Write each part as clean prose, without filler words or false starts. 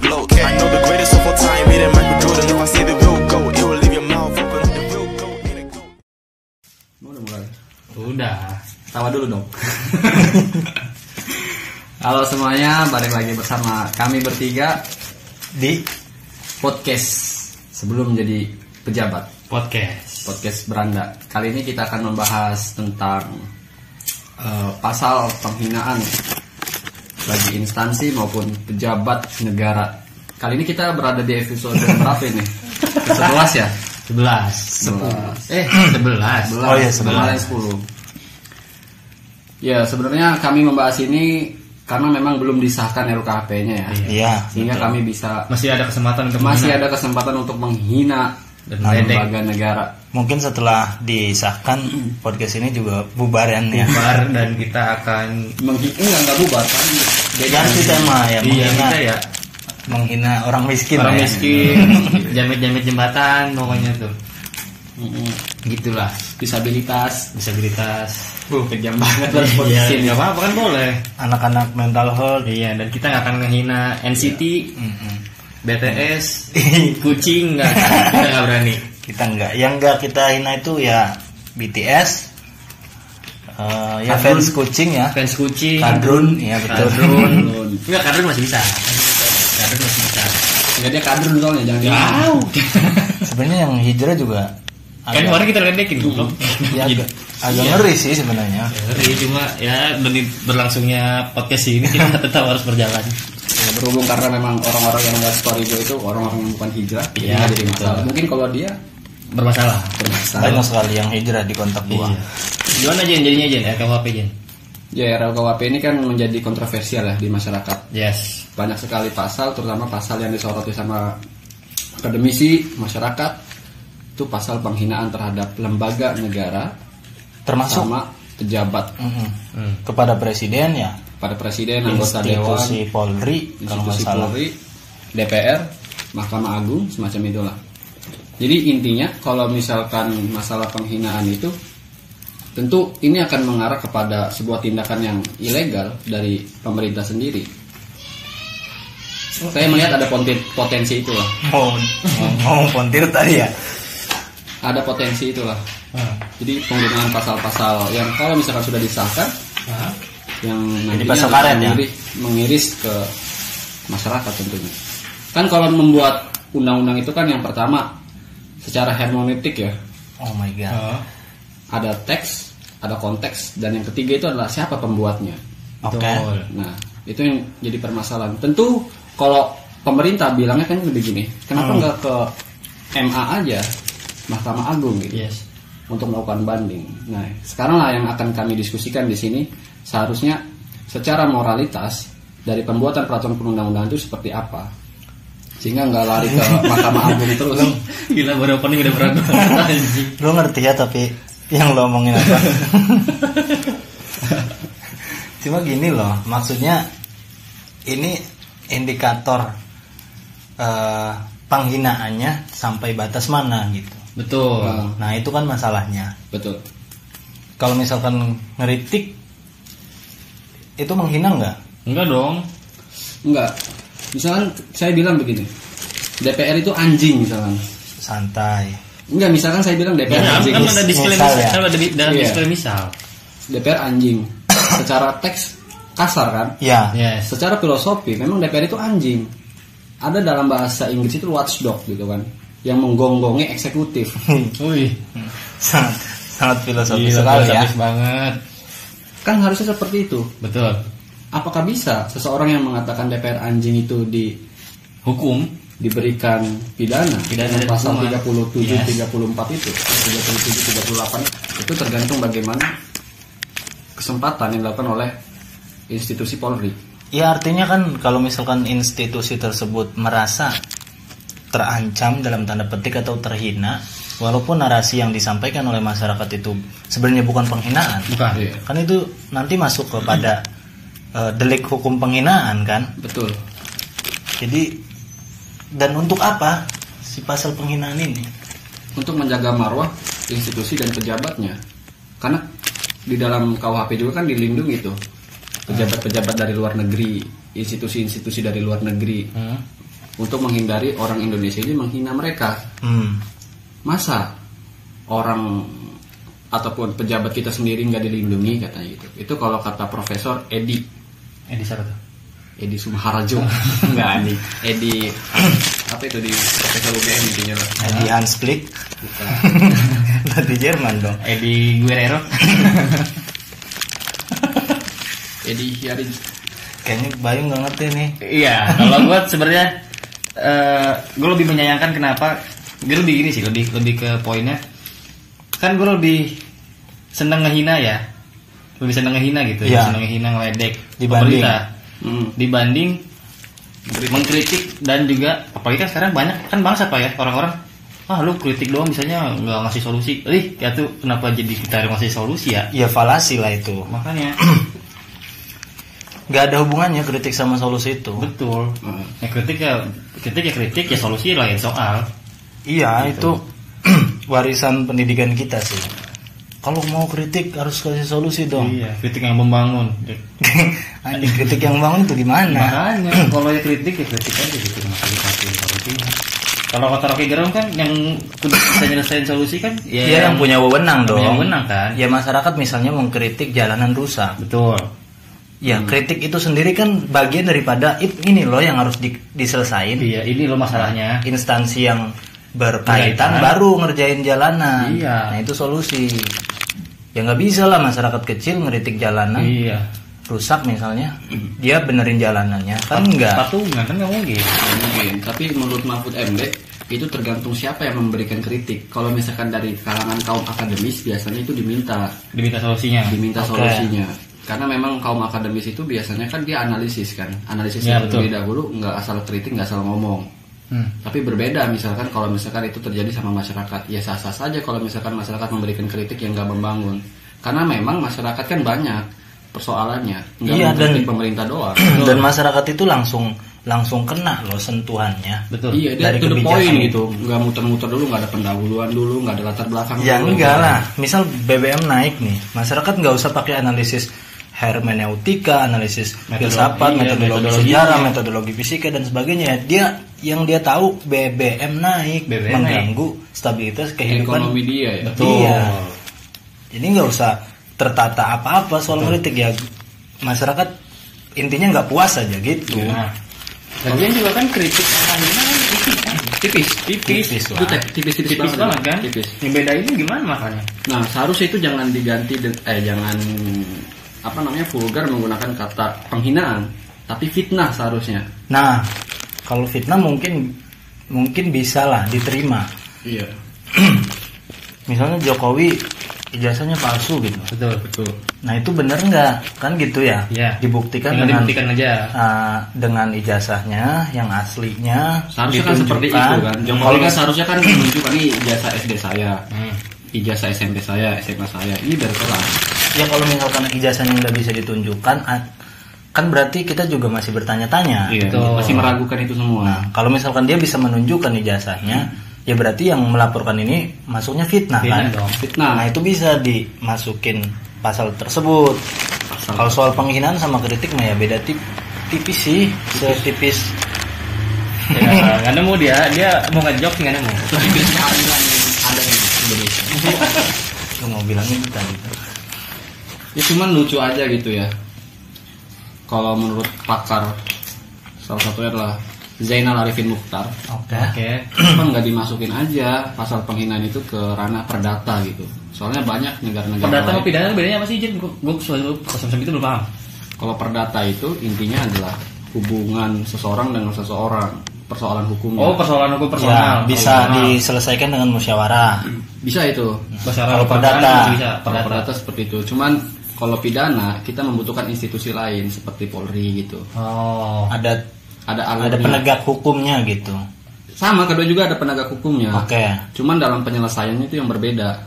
the globe. I know the greatest of all time, it ain't Michael Jordan. If I say the real GOAT, it will leave your mouth open like the real GOAT ain't a GOAT. Udah mulai. Udah. Tawa dulu dong. Halo semuanya, balik lagi bersama kami bertiga di podcast sebelum jadi pejabat. Podcast beranda. Kali ini kita akan membahas tentang pasal penghinaan bagi instansi maupun pejabat negara. Kali ini kita berada di episode berapa ini? 11 ya? 11. 11. Oh iya, 10. Ya, sebenarnya kami membahas ini karena memang belum disahkan RUKHP-nya ya. Iya. Sehingga betul. kami bisa masih ada kesempatan untuk menghina dan lembaga negara. Mungkin setelah disahkan podcast ini juga bubaran ya. bubar dan kita akan Enggak bubar kan. Ganti tema ya, menghina orang miskin. orang ya. miskin, jamit-jamit jembatan pokoknya tuh. Gitulah, Disabilitas. kejam banget lah podcast iya, ini. nggak apa-apa kan boleh. Anak-anak mental health. Iya, dan kita nggak akan ngehina NCT, BTS, kucing nggak, kita nggak berani. Kita enggak. Yang enggak kita hina itu ya BTS. Ya Kadrun. fans kucing ya. Fans kucing, Kadrun, ya betul. Kadrun. Enggak, Kadrun masih bisa. Enggak, dia kadrun soalnya, jangan Jauh. Sebenarnya yang hijrah juga Kan kemarin kita ledekin goblok. ya, agak ngeri sih sebenarnya. Ngeri, cuma ya demi berlangsungnya podcast ini kita tetap harus berjalan. Ya, berhubung karena memang orang-orang yang membuat story itu orang-orang yang bukan hijrah, Iya, jadi masalah. Mungkin kalau dia Bermasalah. Banyak sekali yang hijrah di kontak gua. Iya. Gimana Jen jadinya Jen? RKUHP Jen? ya RUKHP ini kan menjadi kontroversial ya di masyarakat. Yes. Banyak sekali pasal, terutama pasal yang disoroti sama akademisi, masyarakat. Itu pasal penghinaan terhadap lembaga negara, Termasuk sama pejabat, kepada presiden ya. pada presiden, anggota dewan, Institusi Polri kalau nggak institusi salah. Polri, DPR, Mahkamah Agung, semacam itulah. Jadi intinya kalau misalkan masalah penghinaan itu, tentu ini akan mengarah kepada sebuah tindakan yang ilegal dari pemerintah sendiri. Saya melihat ada potensi itulah. Mau pontir tadi ya. Ada potensi itulah. Jadi penggunaan pasal-pasal yang kalau misalkan sudah disahkan, yang nantinya pasal karet ya? mengiris ke masyarakat tentunya. Kan kalau membuat undang-undang itu kan yang pertama secara hermeneutik ya, Oh my god. ada teks, ada konteks, dan yang ketiga itu adalah siapa pembuatnya. Oke. Betul. Nah, itu yang jadi permasalahan. Tentu kalau pemerintah bilangnya kan begini, kenapa nggak ke MA aja, Mahkamah Agung gitu, Yes. untuk melakukan banding. Nah, sekarang lah yang akan kami diskusikan di sini, seharusnya secara moralitas dari pembuatan peraturan perundang-undangan itu seperti apa, sehingga nggak lari ke Mahkamah Agung terus. Gila, baru opening udah berat. Anjing. Lo ngerti ya tapi yang lo omongin apa? Cuma gini loh, maksudnya ini indikator penghinaannya sampai batas mana gitu. Betul. Nah itu kan masalahnya. Betul. Kalau misalkan ngeritik itu menghina nggak? Enggak dong. Enggak. Misalkan saya bilang begini, DPR itu anjing misalkan. Santai. Enggak, misalkan saya bilang DPR Ya, anjing. kan ada disclaimer, Misal ya. kan ada dalam Iya. disclaimer misal. DPR anjing. Secara teks kasar kan? Ya. Yes. Secara filosofi memang DPR itu anjing. Ada dalam bahasa Inggris itu watchdog gitu kan, yang menggonggongi eksekutif. Wih. Sangat filosofis Gila, sekali ya. filosofis banget. Kan harusnya seperti itu. Betul. Apakah bisa seseorang yang mengatakan DPR anjing itu Hukum. diberikan pidana Pidana dengan dan pasal hukuman. 37, Yes. 34 itu, 37, 38 itu tergantung bagaimana kesempatan yang dilakukan oleh institusi Polri. Ya artinya kan kalau misalkan institusi tersebut merasa terancam dalam tanda petik atau terhina, walaupun narasi yang disampaikan oleh masyarakat itu sebenarnya bukan penghinaan, Bukan. Iya. kan itu nanti masuk kepada delik hukum penghinaan kan. Betul. Jadi dan untuk apa si pasal penghinaan ini? Untuk menjaga marwah institusi dan pejabatnya. Karena di dalam KUHP juga kan dilindungi tuh pejabat-pejabat dari luar negeri, institusi-institusi dari luar negeri, untuk menghindari orang Indonesia ini menghina mereka. Masa orang ataupun pejabat kita sendiri nggak dilindungi katanya gitu. Itu kalau kata Profesor Edi siapa tuh? Edi Sumaharjo. Enggak nih. Edi apa itu di Profesor UGM intinya lah. Edi Hansplick. Bukan. Berarti Jerman dong. Edi Guerrero. Edi Hiarin. Kayaknya Bayu nggak ngerti nih. Iya, kalau gue sebenarnya gue lebih menyayangkan kenapa gue lebih gini sih, lebih ke poinnya. Kan gue lebih seneng ngehina ya, lebih seneng ngehina gitu, Iya. seneng ngehina ngeledek Dibanding. pemerintah, dibanding mengkritik. Dan juga apalagi kan sekarang banyak kan bangsa Pak ya orang-orang, lu kritik doang misalnya nggak ngasih solusi. Ya tuh kenapa jadi kita harus ngasih solusi ya? Ya falasi lah itu. Makanya Nggak ada hubungannya kritik sama solusi itu. betul. Ya kritik ya solusi lain soal. Iya, itu warisan pendidikan kita sih. Kalau mau kritik harus kasih solusi dong. Iya, kritik yang membangun. Anjing, kritik yang bangun itu gimana? Makanya kalau ya kritik aja gitu, masih dikasih solusinya. Kalau kata Rocky Gerung kan yang udah bisa nyelesain solusi kan Dia yang punya wewenang dong. Yang wewenang kan. Ya masyarakat misalnya mengkritik jalanan rusak. Betul. Ya kritik itu sendiri kan bagian daripada ini loh yang harus diselesain. Iya, ini loh masalahnya. Instansi yang berkaitan baru ngerjain jalanan. Iya. Nah itu solusi. Ya nggak bisa lah masyarakat kecil ngeritik jalanan Iya. rusak misalnya, dia benerin jalanannya kan enggak. Patungan kan nggak mungkin. Mungkin, tapi menurut Mahfud MD itu tergantung siapa yang memberikan kritik. Kalau misalkan dari kalangan kaum akademis biasanya itu diminta Solusinya. Oke. Solusinya. Karena memang kaum akademis itu biasanya kan dia analisis Ya, terlebih dahulu, nggak asal kritik, nggak asal ngomong. Tapi berbeda misalkan kalau misalkan itu terjadi sama masyarakat, ya sah-sah saja kalau misalkan masyarakat memberikan kritik yang nggak membangun. Karena memang masyarakat kan banyak persoalannya, nggak Iya, mengkritik pemerintah doang. Dan masyarakat itu langsung kena loh sentuhannya. Betul. Iya, dia Dari to the kebijakan point itu. gitu, nggak muter-muter dulu, nggak ada pendahuluan dulu, nggak ada latar belakang. Ya dulu. enggak lah. Misal BBM naik nih, masyarakat nggak usah pakai analisis hermeneutika, analisis filsafat, metodologi sejarah, metodologi fisika dan sebagainya. Yang dia tahu BBM naik, mengganggu stabilitas kehidupan ekonomi dia ya. Iya. Jadi nggak usah tertata apa-apa soal kritik ya. Masyarakat intinya nggak puas aja gitu. Nah, lagian juga kan kritik Tipis lah. Itu tipis banget kan. Tipis. Yang beda ini gimana makanya? Nah, seharusnya itu jangan diganti jangan vulgar menggunakan kata penghinaan, tapi fitnah seharusnya. Nah, kalau fitnah mungkin bisa lah diterima. Iya. Misalnya Jokowi ijazahnya palsu gitu. Betul. Nah itu bener nggak? Kan gitu ya? Iya. Dibuktikan Dibuktikan aja. Dengan ijazahnya yang aslinya. Seharusnya kan seperti itu kan. Jokowi kan seharusnya kan menunjukkan ini ijazah SD saya, ijazah SMP saya, SMA saya. Ini biar kelas. Ya kalau misalkan ijazahnya nggak bisa ditunjukkan, kan berarti kita juga masih bertanya-tanya. Iya. Masih meragukan itu semua. Nah kalau misalkan dia bisa menunjukkan ijazahnya, ya berarti yang melaporkan ini masuknya fitnah kan? Dong. Fitnah. Nah itu bisa dimasukin pasal tersebut. Kalau soal penghinaan sama kritik mah ya beda tipis sih, setipis. Ya, nggak nemu dia mau ngejok nggak nemu. Ada yang Indonesia. Lu mau bilangin itu tadi. Ya cuman lucu aja gitu ya. Kalau menurut pakar, salah satunya adalah Zainal Arifin Mukhtar. Oke. Kenapa nggak dimasukin aja pasal penghinaan itu ke ranah perdata gitu? Soalnya banyak negara-negara Perdata sama lain. pidana bedanya apa sih, Jen? Gue soal itu belum paham. Kalau perdata itu intinya adalah hubungan seseorang dengan seseorang, persoalan hukumnya. Oh, persoalan hukum Ya, personal. bisa diselesaikan dengan musyawarah. Bisa itu. Kalau perdata. bisa. Kalau perdata seperti itu. Cuman kalau pidana kita membutuhkan institusi lain seperti Polri gitu. Oh. Ada alurnya. penegak hukumnya gitu. Sama, kedua juga ada penegak hukumnya. Oke. Cuman dalam penyelesaiannya itu yang berbeda.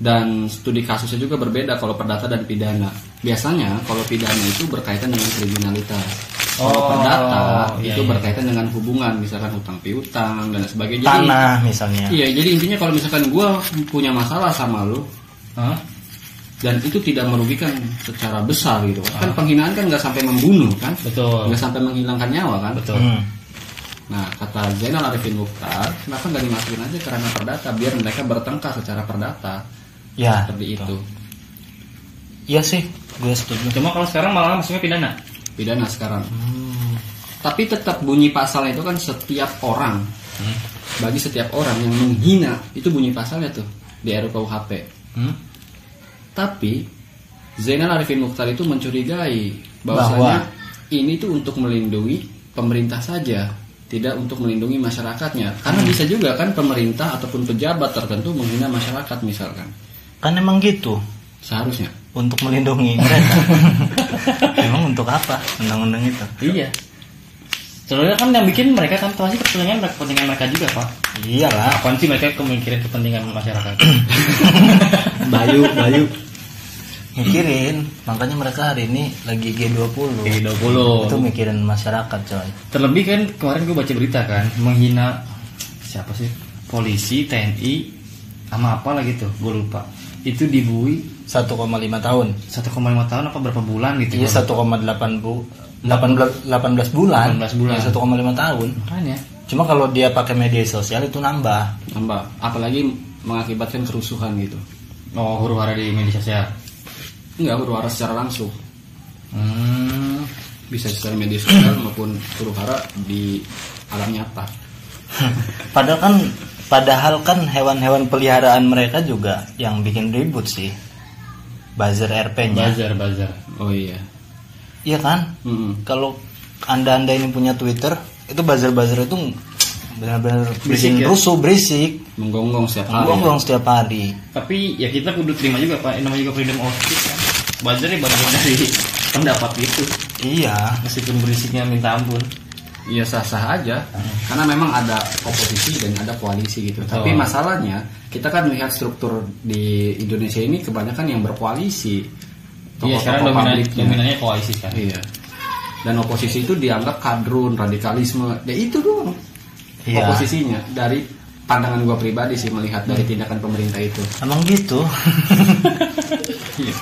Dan studi kasusnya juga berbeda kalau perdata dan pidana. Biasanya kalau pidana itu berkaitan dengan kriminalitas. Kalau perdata itu berkaitan dengan hubungan, misalkan hutang piutang dan sebagainya. Tanah misalnya. Iya, jadi intinya kalau misalkan gue punya masalah sama lu, dan itu tidak merugikan secara besar gitu. Kan penghinaan kan nggak sampai membunuh kan? Betul. Nggak sampai menghilangkan nyawa kan? Betul. Nah, kata Zainal Arifin Mukhtar, kenapa nggak dimasukin aja ke ranah perdata biar mereka bertengkar secara perdata. Ya, Seperti itu. Iya sih, gue setuju. Cuma kalau sekarang malah masuknya pidana. Pidana sekarang. Tapi tetap bunyi pasalnya itu kan setiap orang. Bagi setiap orang yang menghina itu bunyi pasalnya tuh di RUU-KUHP. Tapi Zainal Arifin Mukhtar itu mencurigai bahwasanya ini tuh untuk melindungi pemerintah saja, tidak untuk melindungi masyarakatnya. Karena bisa juga kan pemerintah ataupun pejabat tertentu menghina masyarakat misalkan. Kan emang gitu. Seharusnya. Untuk melindungi mereka. Emang untuk apa undang-undang itu? Iya. Soalnya kan yang bikin mereka kan pasti kepentingan mereka juga, Pak. Iyalah. Apaan sih mereka mikirin kepentingan masyarakat? Bayu. Mikirin, makanya mereka hari ini lagi G20. Itu mikirin masyarakat, coy. Terlebih kan kemarin gue baca berita kan menghina siapa sih? Polisi, TNI, sama apa lah gitu, gue lupa. Itu dibui 1,5 tahun. 1,5 tahun apa berapa bulan gitu? Iya 18 bulan. 18 bulan. Ya, 1,5 tahun. Makanya. Cuma kalau dia pakai media sosial itu nambah. Apalagi mengakibatkan kerusuhan gitu. Oh, huru-hara di media sosial. Enggak huru-hara secara langsung. Bisa secara media sosial maupun huru-hara di alam nyata. Padahal kan hewan-hewan peliharaan mereka juga yang bikin ribut sih. Buzzer RP-nya. Buzzer. Oh iya. Iya kan? Kalau anda ini punya Twitter, itu buzzer itu benar-benar bikin rusuh, berisik, menggonggong setiap hari. Tapi ya kita kudu terima juga, Pak. Namanya juga freedom of speech kan. Buzzernya bagian dari pendapat gitu. Iya. Meskipun berisiknya minta ampun. Iya sah-sah aja. Karena memang ada oposisi dan ada koalisi gitu. Tapi masalahnya kita kan melihat struktur di Indonesia ini kebanyakan yang berkoalisi. Iya, sekarang dominannya koalisi kan. Iya. Dan oposisi itu dianggap kadrun, radikalisme. Ya itu doang. Iya. Oposisinya dari pandangan gua pribadi sih melihat dari tindakan pemerintah itu. Emang gitu. Iya.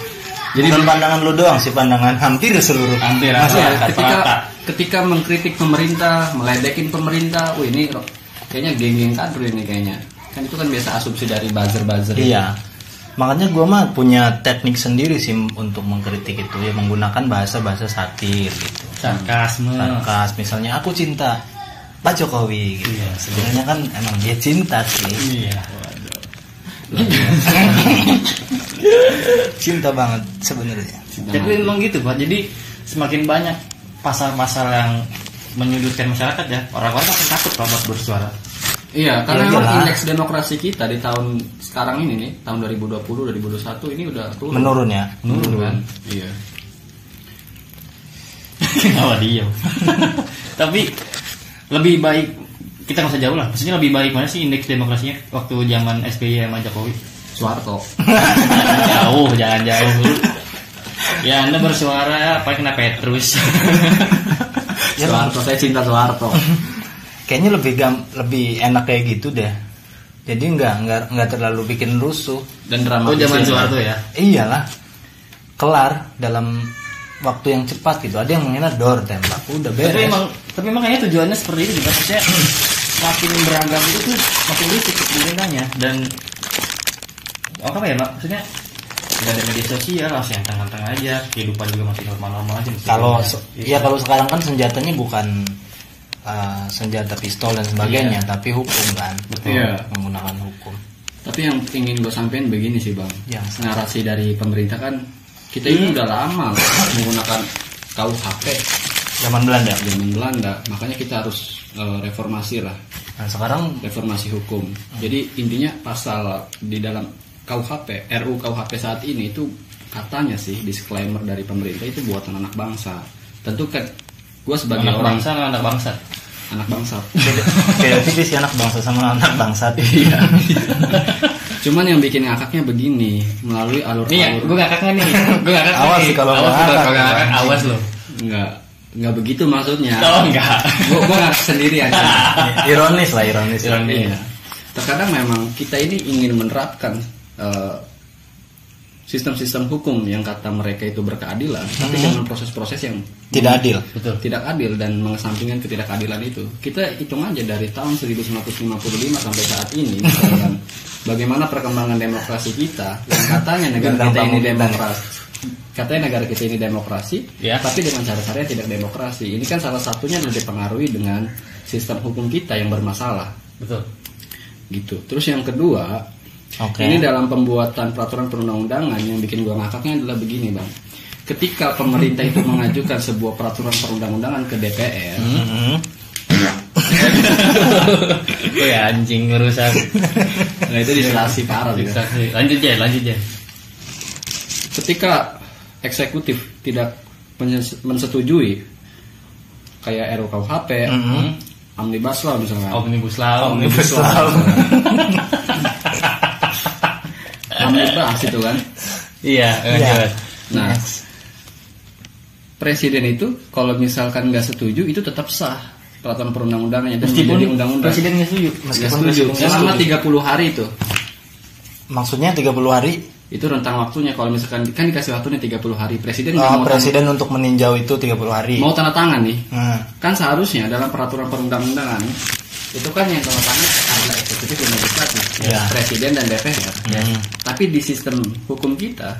Jadi bukan pandangan lu doang sih, pandangan hampir seluruh ketika mengkritik pemerintah, meledekin pemerintah, ini kayaknya geng-geng kadrun ini kayaknya. Kan itu kan biasa asumsi dari buzzer-buzzer. Iya. Makanya gue mah punya teknik sendiri sih untuk mengkritik itu, ya menggunakan bahasa-bahasa satir gitu. Sarkas, misalnya aku cinta Pak Jokowi gitu. Iya, sebenarnya kan emang dia cinta sih. Iya. Cinta banget sebenarnya. Tapi memang gitu, Pak. Jadi semakin banyak pasal-pasal yang menyudutkan masyarakat ya, orang-orang akan takut kalau buat bersuara. Iya, karena memang indeks demokrasi kita di tahun sekarang ini nih, tahun 2020 2021 ini udah turun. Menurun ya? Menurun kan? Iya. Kenapa diem? Tapi lebih baik kita nggak usah jauh lah. Maksudnya lebih baik mana sih indeks demokrasinya waktu zaman SBY sama Jokowi? Soeharto. Jangan jauh dulu. Ya Anda bersuara apa kena Petrus? Soeharto, saya cinta Soeharto. Kayaknya lebih enak kayak gitu deh. Jadi nggak terlalu bikin rusuh dan drama. Oh zaman Soeharto ya? Iyalah. Kelar dalam waktu yang cepat gitu. Ada yang menghina dor tembak, udah beres. Tapi emang kayaknya tujuannya seperti itu juga. Maksudnya makin beragam itu tuh makin berisik pemerintahnya dan apa ya maksudnya nggak ada media sosial langsung yang aja, kehidupan juga masih normal-normal aja. Kalau sekarang kan senjatanya bukan senjata pistol dan sebagainya, tapi hukum kan. Betul. Iya. Menggunakan hukum. Tapi yang ingin gue sampaikan begini sih bang, narasi dari pemerintah kan kita ini udah lama menggunakan KUHP zaman Belanda, makanya kita harus reformasi lah. Nah, sekarang reformasi hukum. Jadi intinya pasal di dalam KUHP, RUU KUHP saat ini itu katanya sih disclaimer dari pemerintah itu buatan anak bangsa. Tentu kan gue sebagai orang anak bangsa. Beda tipis ya anak bangsa sama anak bangsat. Iya. Cuman yang bikin ngakaknya begini melalui alur. Nih, gue ngakaknya nih. Awas sih kalau ngakak. Awas lo. Enggak begitu maksudnya. Oh enggak. Gue ngakak sendiri aja. Ironis. Iya. Terkadang memang kita ini ingin menerapkan sistem-sistem hukum yang kata mereka itu berkeadilan, tapi dengan proses-proses yang Tidak adil. Betul. tidak adil dan mengesampingkan ketidakadilan itu. Kita hitung aja dari tahun 1955 sampai saat ini, misalkan bagaimana perkembangan demokrasi kita yang katanya negara kita ini demokrasi. Katanya negara kita ini demokrasi, Ya. tapi dengan cara-cara yang tidak demokrasi. Ini kan salah satunya adalah dipengaruhi dengan sistem hukum kita yang bermasalah. Betul. Gitu. Terus yang kedua, Oke. ini dalam pembuatan peraturan perundang-undangan yang bikin gua ngakaknya adalah begini, Bang. Ketika pemerintah itu mengajukan sebuah peraturan perundang-undangan ke DPR, Oh ya anjing ngerusak. nah itu diserasi parah juga. Lanjut ya. Ketika eksekutif tidak mensetujui kayak RUKUHP, Omnibus Law misalnya. Omnibus Law. Omnibus itu kan. Iya, lanjut. Nah, presiden itu kalau misalkan nggak setuju itu tetap sah peraturan perundang-undangannya dan Meskipun menjadi undang-undang. presiden nggak setuju. Nggak setuju. Selama 30 hari itu. Maksudnya 30 hari? Itu rentang waktunya kalau misalkan kan dikasih waktunya 30 hari. Presiden nggak mau Presiden untuk meninjau itu 30 hari. mau tanda tangan nih. Nah, Kan seharusnya dalam peraturan perundang-undangan itu kan yang tanda tangan adalah eksekutif dan legislatif, Ya. presiden dan DPR. Tapi di sistem hukum kita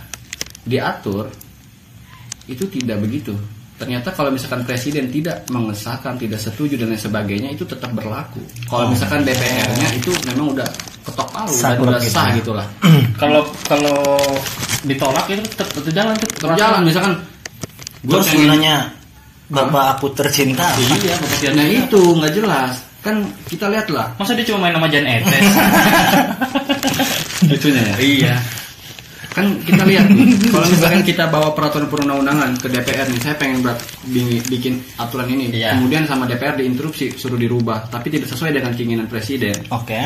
diatur itu tidak begitu. Ternyata kalau misalkan presiden tidak mengesahkan, tidak setuju dan lain sebagainya itu tetap berlaku. Kalau misalkan DPR-nya itu memang udah ketok palu dan Saklek udah gitu sah ya. gitulah. Kalau ditolak itu tetap jalan tuh. Tetap jalan misalkan terus pengen- gunanya Bapak aku tercinta. Iya, nah itu nggak jelas. Kan kita lihatlah Masa dia cuma main sama Jan Etes? lucunya ya. Iya. Kan kita lihat nih, kalau misalkan kita bawa peraturan perundang-undangan ke DPR nih, saya pengen bikin aturan ini, Iya. kemudian sama DPR diinterupsi, suruh dirubah, tapi tidak sesuai dengan keinginan presiden. Oke.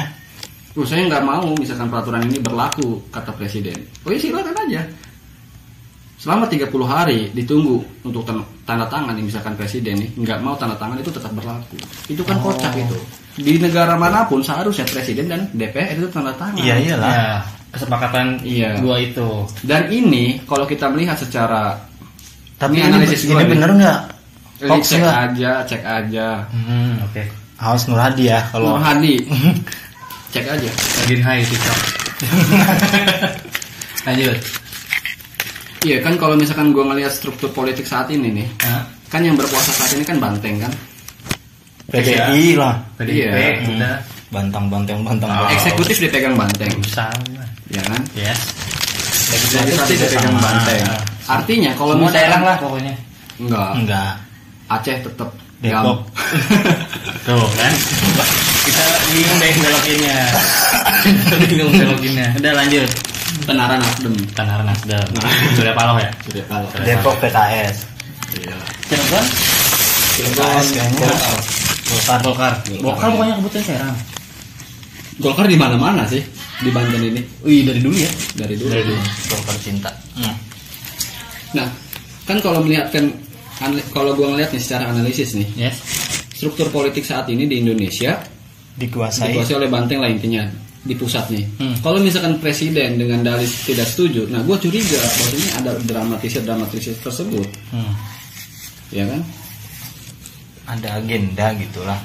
Saya nggak mau misalkan peraturan ini berlaku, kata presiden. Oh ya silakan aja. Selama 30 hari ditunggu untuk tanda tangan nih, misalkan presiden nih nggak mau tanda tangan itu tetap berlaku. Itu kan kocak itu. Di negara manapun seharusnya presiden dan DPR itu tanda tangan. Iya iyalah. Ya, kesepakatan Iya. dua itu. Dan ini kalau kita melihat secara Tapi ini ini, analisis ini gua nih. bener nggak? Jadi Hoax cek nggak? aja. Oke. Awas Nur Hadi ya Nur kalau Hadi, cek aja. Login hai TikTok. Lanjut. Iya kan kalau misalkan gua ngelihat struktur politik saat ini nih, Hah? kan yang berkuasa saat ini kan Banteng kan. PDI lah. PDIP Iya. kita Bantang. Eksekutif dipegang Banteng, sama. ya kan? Ya. Legislatif dipegang sama. Banteng. Artinya kalau Semua misalkan daerah lah pokoknya. enggak, Enggak. Aceh tetap Depok. Tuh kan. Kita bingung deh belokinnya. Bingung belokinnya. Udah lanjut. Penara Nasdem. Tanah Nasdem. Surya Paloh ya? Surya Paloh. Depok PKS. Iya. Cirebon? PKS kayaknya. Golkar. Golkar pokoknya kebutuhan Serang. Golkar di mana-mana sih di Banten ini Wih dari dulu ya. dari dulu. Golkar cinta. Nah, kan kalau melihat kan kalau gua ngeliat nih secara analisis nih, Yes. struktur politik saat ini di Indonesia Dikuasai. dikuasai oleh Banteng lah intinya di pusat nih. Kalau misalkan presiden dengan dalih tidak setuju, nah gue curiga bahwasanya ada dramatisir tersebut, ya kan? Ada agenda gitulah.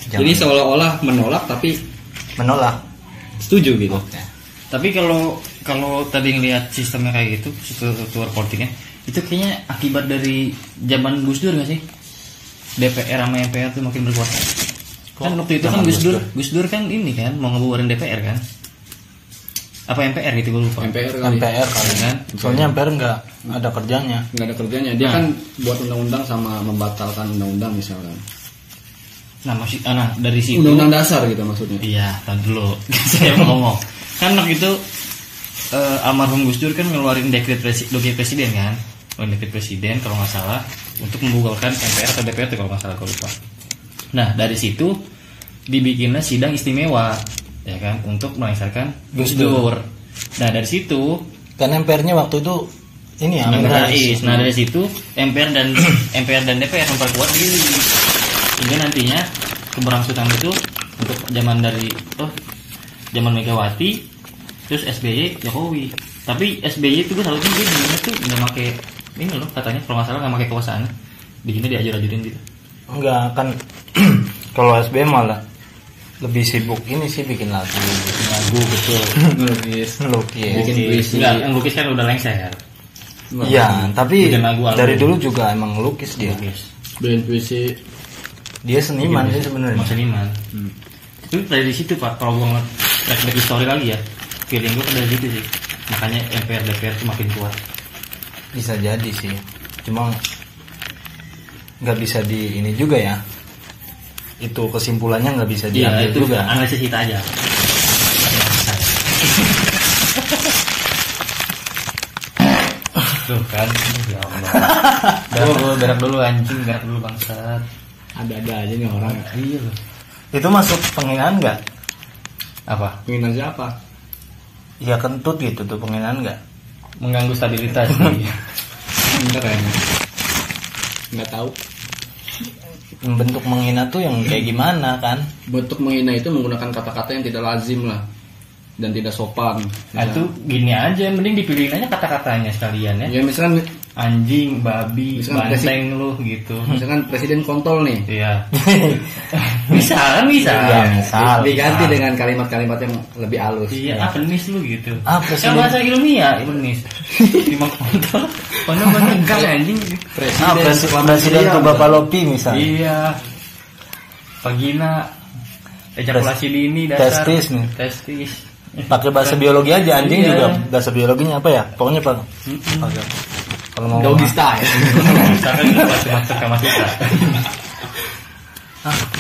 Jadi seolah-olah menolak tapi menolak. setuju gitu. Oke. Tapi kalau tadi ngelihat sistemnya kayak gitu, struktur politiknya, itu kayaknya akibat dari zaman Gus Dur nggak sih? DPR sama MPR tuh makin berkuasa. Kan waktu itu kan zaman Gus Dur kan ini kan mau ngebubarin DPR kan? Apa MPR gitu gue lupa. MPR kali. MPR kali Kan? Soalnya MPR nggak ada kerjanya. Nggak ada kerjanya. Dia Nah. kan buat undang-undang sama membatalkan undang-undang misalkan. Nah dari situ. Undang-undang dasar gitu maksudnya. Iya, tar dulu. Saya mau ngomong. Kan waktu itu almarhum Gus Dur kan ngeluarin dekret presiden kan, dekret presiden kalau nggak salah untuk membubarkan MPR atau DPR kalau nggak salah, kalau lupa. Nah dari situ dibikinlah sidang istimewa, ya kan, untuk melengsarkan Gus Dur. Nah dari situ Kan MPR-nya waktu itu ini ya. Amin Amin Rais. Nah dari situ MPR dan DPR memperkuat diri sehingga nantinya keberlangsungan itu untuk zaman Megawati terus SBY Jokowi. Tapi SBY itu gue salutnya dia di tuh nggak pakai ini loh katanya kalau nggak salah nggak pakai kekuasaan. Di sini diajurin gitu. Enggak kan kalau SBY malah lebih sibuk ini sih bikin lagu Betul. Ngelukis. Bikin puisi. Enggak, yang lukis kan udah lengser. Iya, tapi Bikin lagu, dari album. dulu juga emang lukis dia. Lukis. Bikin puisi. Dia seniman sih sebenarnya. Seniman. Itu dari situ Pak, kalau gue ngeliat flashback history lagi ya, feeling gue dari situ sih. Makanya MPR DPR itu makin kuat. Bisa jadi sih. Cuma nggak bisa di ini juga ya. Itu kesimpulannya nggak bisa diambil Iya, itu juga. analisis kita aja. Tuh kan, ya Allah. Berak dulu anjing, berak dulu bangsat. Ada-ada aja nih orang. Iya loh. Itu masuk penghinaan nggak? Apa? Penghinaan siapa? Ya kentut gitu tuh penghinaan nggak? Mengganggu stabilitas. Enggak kayaknya. Enggak tahu. Bentuk menghina tuh yang kayak gimana kan? Bentuk menghina itu menggunakan kata-kata yang tidak lazim lah dan tidak sopan. Nah, itu gini aja, mending dipilihin aja kata-katanya sekalian ya. Ya misalkan Anjing, babi, Misalkan banteng lu gitu. misalkan presiden kontol nih. Iya. Bisa kan bisa. Iya, misal. Diganti dengan kalimat-kalimat yang lebih halus. Iya, penis lu gitu. Presiden. Kan bahasa ilmiah, penis. Dimang kontol. Kontol bahasa enggak anjing. Presiden ke Bapak Lopi misal. Iya. Vagina. Ejakulasi dini dasar. Testis nih. Testis. Pakai bahasa biologi aja anjing Iya. juga. Bahasa biologinya apa ya? Pokoknya Pak. Oke. Kalau mau Doggy style. Misalkan masuk ke Sutra.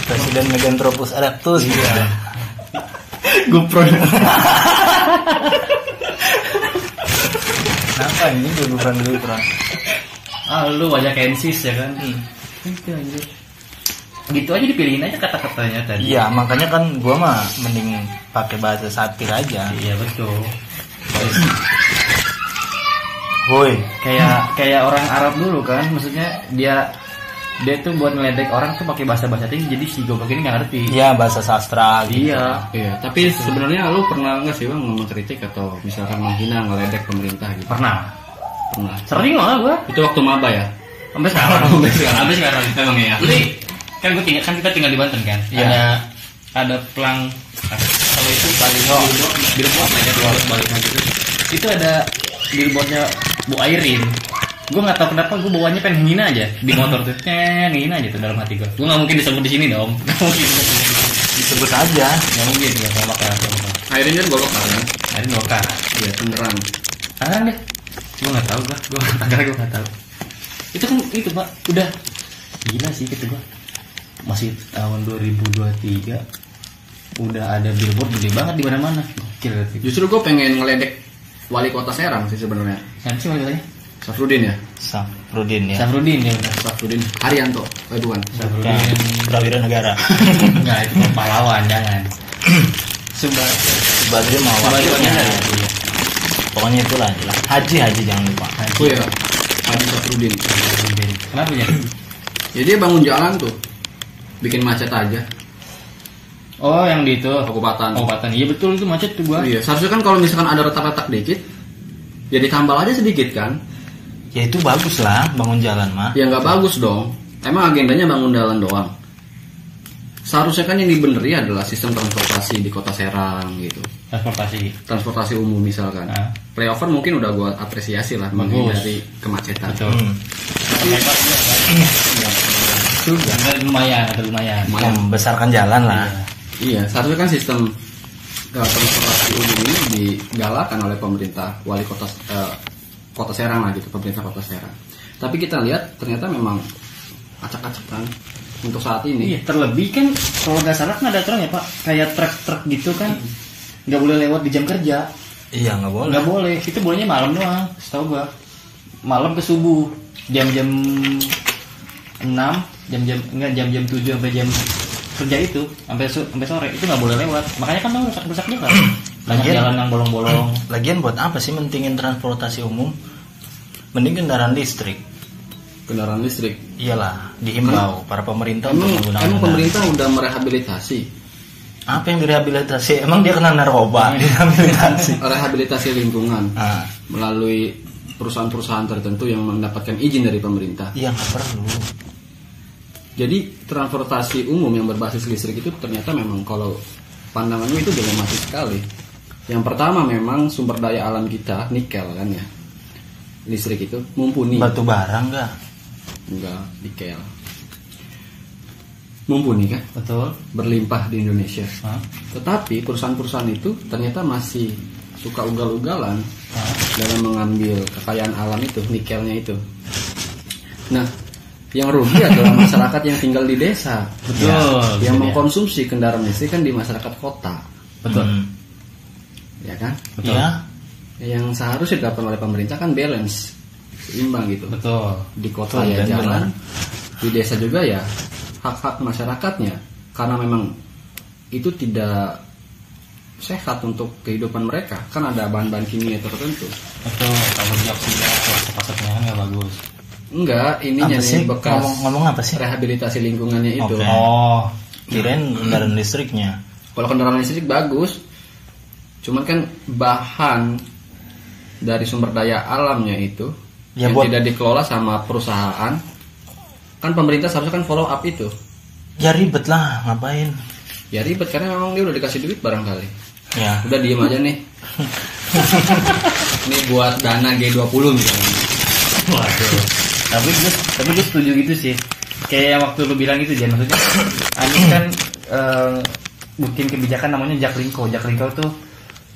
Presiden Meganthropus erectus gitu. GoPro. Kenapa anjing gue bukan. Ah, lu wajah kensis ya kan? Itu anjir. Gitu aja dipilihin aja kata-katanya tadi. Iya, makanya kan gua mah mending pakai bahasa satir aja. Iya betul. Woi, Kayak orang Arab dulu kan, maksudnya dia tuh buat ngeledek orang tuh pakai bahasa tinggi, jadi si goblok ini nggak ngerti. iya bahasa sastra gitu. Iya. Iya, tapi sebenarnya lu pernah nggak sih bang mengkritik atau misalkan menghina ngeledek pemerintah gitu? Pernah. Pernah. Sering malah gua. Itu waktu maba ya? Sampai sekarang. Sampai sekarang. Emang ya. Jadi kan kita tinggal di Banten kan. Iya. Ada pelang kalau itu billboard aja balik gitu. Itu ada billboardnya Bu Airin. Gue nggak tahu kenapa gue bawanya pengen ngina aja di motor tuh, ngina aja tuh dalam hati gue. Gue nggak mungkin disebut di sini dong. Nggak mungkin Disebut aja. nggak mungkin nggak sama bakal. Airin kan gue lokal kan? Airin lokal. Iya, Tangerang. Tangerang deh. Gue nggak tahu gue Tangerang gue nggak tahu. Itu kan itu Pak udah gila sih gitu gue. Masih tahun 2023 udah ada billboard gede banget di mana-mana. Gokil. Justru gue pengen ngeledek wali kota Serang sih sebenarnya. Siapa sih katanya? Safrudin ya? Safrudin ya. Safrudin ya benar. Safrudin Haryanto. Bukan. Safrudin. Prawira negara. Enggak itu pahlawan jangan. Subadri mau Subadri wakilnya. ya. Iya. Pokoknya itulah. Haji jangan lupa. Oh iya, Haji Safrudin. Safrudin. Kenapa ya? Ya dia bangun jalan tuh, bikin macet aja. Oh yang di itu Kabupaten. Iya betul itu macet tuh gua. Iya, seharusnya kan kalau misalkan ada retak-retak dikit, ya ditambal aja sedikit kan? Ya itu bagus lah bangun jalan mah. Ya nggak bagus dong. Emang agendanya bangun jalan doang. Seharusnya kan yang dibeneri adalah sistem transportasi di kota Serang gitu. Transportasi umum misalkan. Nah. Flyover mungkin udah gua apresiasi lah Bagus. menghindari kemacetan. Betul. Sudah lumayan. Lumayan. Membesarkan jalan lah. Iya, seharusnya kan sistem transportasi umum ini digalakan oleh pemerintah wali kota kota Serang lah gitu, pemerintah kota Serang. Tapi kita lihat ternyata memang acak-acak kan untuk saat ini. Iya, terlebih kan kalau nggak salah kan ada aturan ya Pak, kayak truk-truk gitu kan nggak boleh lewat di jam kerja. Iya nggak boleh. Nggak boleh, itu bolehnya malam doang, setahu gua. Malam ke subuh, jam-jam 6, jam-jam 7 sampai jam kerja itu sampai sore itu nggak boleh lewat. Makanya kan rusak juga. Banyak jalan yang bolong-bolong. Lagian buat apa sih mentingin transportasi umum? Mending kendaraan listrik. Kendaraan listrik. Iyalah, dihimbau para pemerintah untuk menggunakan Emang pemerintah udah merehabilitasi Apa yang direhabilitasi? Emang dia kena narkoba direhabilitasi? Rehabilitasi lingkungan Ah, melalui perusahaan-perusahaan tertentu yang mendapatkan izin dari pemerintah. iya nggak perlu. Jadi transportasi umum yang berbasis listrik itu ternyata memang kalau pandangannya itu dilematis sekali. Yang pertama memang sumber daya alam kita nikel kan ya. Listrik itu mumpuni. Batu bara enggak? Enggak, nikel. Mumpuni kan? Betul. Berlimpah di Indonesia. Hah? Tetapi perusahaan-perusahaan itu ternyata masih suka ugal-ugalan dalam mengambil kekayaan alam itu, nikelnya itu. Nah, yang rugi adalah masyarakat yang tinggal di desa. Betul. Yang Iya. mengkonsumsi kendaraan listrik kan di masyarakat kota, Betul. ya kan? Betul. Iya. Yang seharusnya dilakukan oleh pemerintah kan balance, seimbang gitu. Betul. Di kota Betul, ya dan jalan, benar. di desa juga ya hak-hak masyarakatnya, karena memang itu tidak sehat untuk kehidupan mereka, kan ada bahan-bahan kimia tertentu. Betul. Kalau dioksida asap-asapnya kan nggak bagus. Enggak, ininya Apa sih? nih bekas Ngomong apa sih? rehabilitasi lingkungannya itu. Oke. Oh. Kirain kendaraan listriknya. Kalau kendaraan listrik bagus, cuman kan bahan dari sumber daya alamnya itu Ya, yang buat- tidak dikelola sama perusahaan, kan pemerintah seharusnya kan follow up itu. Ya ribet lah, ngapain? Ya ribet karena memang dia udah dikasih duit barangkali. Ya. Udah diem aja nih. Ini buat dana G20 misalnya. Waduh. Tapi gue setuju gitu sih. Kayak yang waktu lu bilang gitu, Jan, maksudnya Anies kan bikin kebijakan namanya Jaklingko. Jaklingko tuh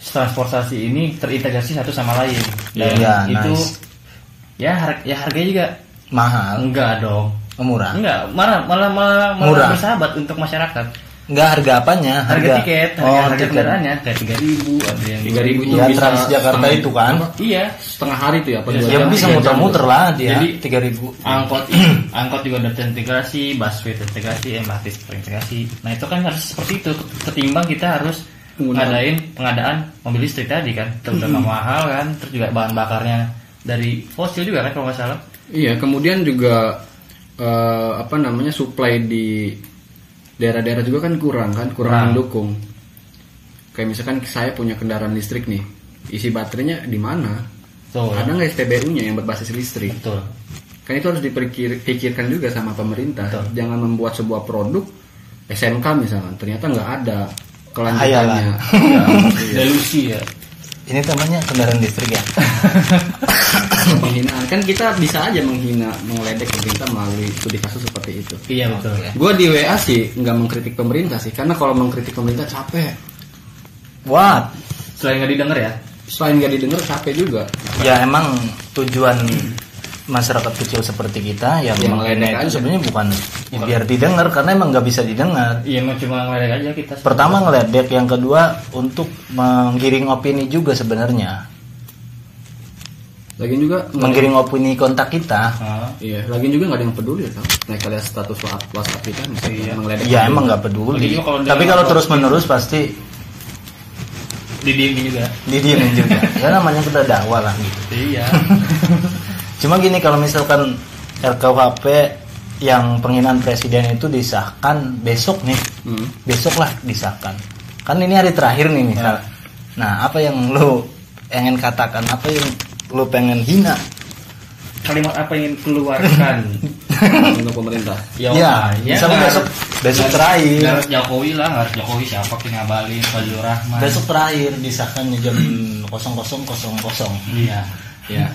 transportasi ini terintegrasi satu sama lain. Dan Iya, itu nice. harganya juga Mahal. enggak dong. Murah. Enggak, malah Murah. bersahabat untuk masyarakat. Enggak, harga apanya? Harga tiket, harga tiket. kendaraannya kayak 3.000, ada yang 3.000 itu Ya, bisa Transjakarta setengah- itu kan. Iya, setengah hari tuh ya apa Ya, dua Ya jam, bisa 3 jam muter-muter tuh. lah dia. Jadi, 3.000. angkot juga udah terintegrasi, busway terintegrasi, MRT terintegrasi. Nah itu kan harus seperti itu. Ketimbang kita harus ngadain pengadaan mobil listrik tadi kan, terutama mahal kan, terus juga bahan bakarnya dari fosil juga kan kalau nggak salah. Iya, kemudian juga supply di daerah-daerah juga kan kurang Nah. mendukung. Kayak misalkan saya punya kendaraan listrik nih, isi baterainya di mana? Tuh, Ada nggak SPBU-nya yang berbasis listrik? betul. Kan itu harus dipikirkan juga sama pemerintah. Betul. Jangan membuat sebuah produk SMK misalkan, ternyata nggak ada kelanjutannya. Hayalan. Ya, iya. Delusi ya. Ini namanya kendaraan listrik ya. Penghinaan kan kita bisa aja mengeledek pemerintah melalui studi kasus seperti itu. Iya betul. Gue di WA sih nggak mengkritik pemerintah sih, karena kalau mengkritik pemerintah capek. What? Selain nggak didengar ya. Selain nggak didengar capek juga. Ya emang tujuan masyarakat kecil seperti kita ya Ya, memang ngeledek itu aja. sebenarnya bukan biar didengar karena emang nggak bisa didengar. Iya, emang cuma ngeledek aja kita. Pertama ngeledek, yang kedua untuk menggiring opini juga sebenarnya. Lagian juga Menggiring opini kontak kita. Ah, Iya, lagian juga nggak ada yang peduli tau. Mereka lihat status WhatsApp kita misalnya mengeledek. Ya emang nggak Lagi peduli. juga kalau Tapi dengan kalau apa- terus menerus pasti didiemin juga. didiemin juga. Ya namanya udah dakwah lah gitu. Iya. Cuma gini, kalau misalkan RKUHP yang penghinaan presiden itu disahkan besok nih, besok lah disahkan. Kan ini hari terakhir nih misal. Nah, apa yang lu pengen katakan? Apa yang lu pengen hina? Kalimat apa yang keluarkan? untuk pemerintah. Ya, misalnya besok terakhir. Nggak harus Jokowi lah, nggak harus Jokowi, siapa yang ngabalin, Fazlur Rahman. Besok terakhir disahkannya jam 00.00. Iya. Ya.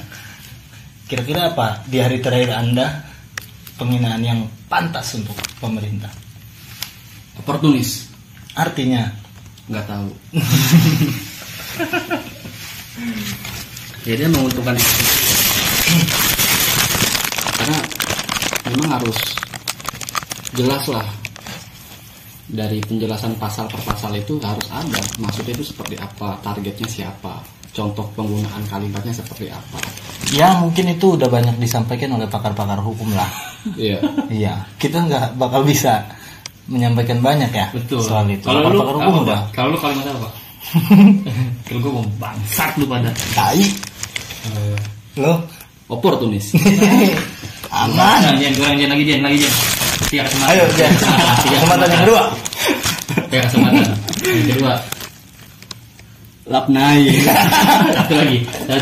Kira-kira apa di hari terakhir Anda penghinaan yang pantas untuk pemerintah? Oportunis. Artinya Nggak tahu. Ya dia menguntungkan karena memang harus jelas lah, dari penjelasan pasal per pasal itu harus ada maksudnya itu seperti apa, targetnya siapa, contoh penggunaan kalimatnya seperti apa. ya mungkin itu udah banyak disampaikan oleh pakar-pakar hukum lah. Iya. Iya, kita nggak bakal bisa menyampaikan banyak ya Betul. soal itu. Kalau lu Pakar hukum apa, udah Pak? Kalau lu kalimat apa, Pak? Kalau gue mau bangsat lu pada. tai. Lo Oportunis. aman. Nah, jangan kurang, jangan lagi. Tiga kesempatan. Ayo, Jan. Tiga Kesempatan yang kedua. Kayak kesempatan. Yang kedua, lap naik. satu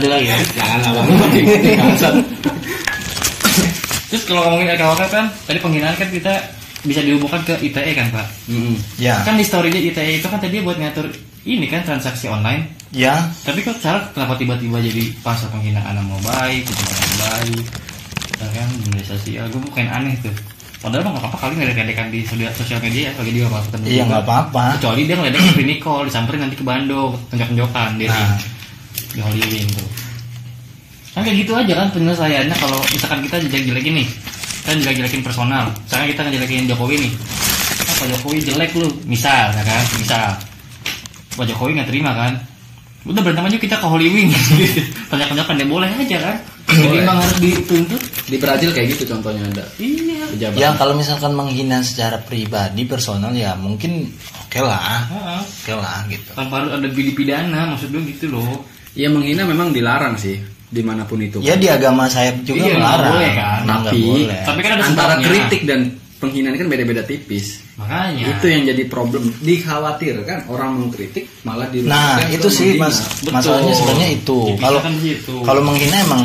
lagi. Jangan lama. Terus kalau ngomongin LKWK kan, tadi penghinaan kan kita bisa dihubungkan ke ITE kan Pak? Ya. Kan di story-nya ITE itu kan tadi buat ngatur ini kan transaksi online. Ya. Tapi kok cara kenapa tiba-tiba jadi pasal penghinaan nama baik, pencemaran baik, ya kan, media sosial, gue bukan aneh tuh. Padahal mah nggak apa-apa kali ngeledek-ledekan di sosial media, lagi dia apa ketemu. Iya nggak apa-apa. Kecuali dia ngeledek ke Nicole, disamperin nanti ke Bandung, tunjuk-tunjukkan diri di Hollywood tuh. Kan kayak gitu aja kan penyelesaiannya kalau misalkan kita jelek-jelekin nih, kita jelek-jelekin personal. Misalkan kita ngejelekin Jokowi nih, Pak Jokowi jelek lu, misal, ya kan, misal. Pak Jokowi nggak terima kan, udah berantem aja kita ke Hollywood gitu. Tanya-tanyakan dia boleh aja kan. Jadi emang harus dituntut. Di Brazil kayak gitu contohnya ada. Iya. Pejabat. Ya kalau misalkan menghina secara pribadi personal ya mungkin oke lah gitu. Tanpa harus ada pidana, maksud gue gitu loh. Ya menghina memang dilarang sih dimanapun itu. Ya di agama saya juga Iya, melarang. nggak boleh kan? Nggak Tapi boleh. Tapi kan ada antara sebabnya. kritik dan penghinaan kan beda-beda tipis. Makanya. Itu yang jadi problem. Dikhawatirkan orang mengkritik malah di Nah itu sih mas, masalahnya sebenarnya itu. Kalau Dipisahkan di situ. kalau menghina emang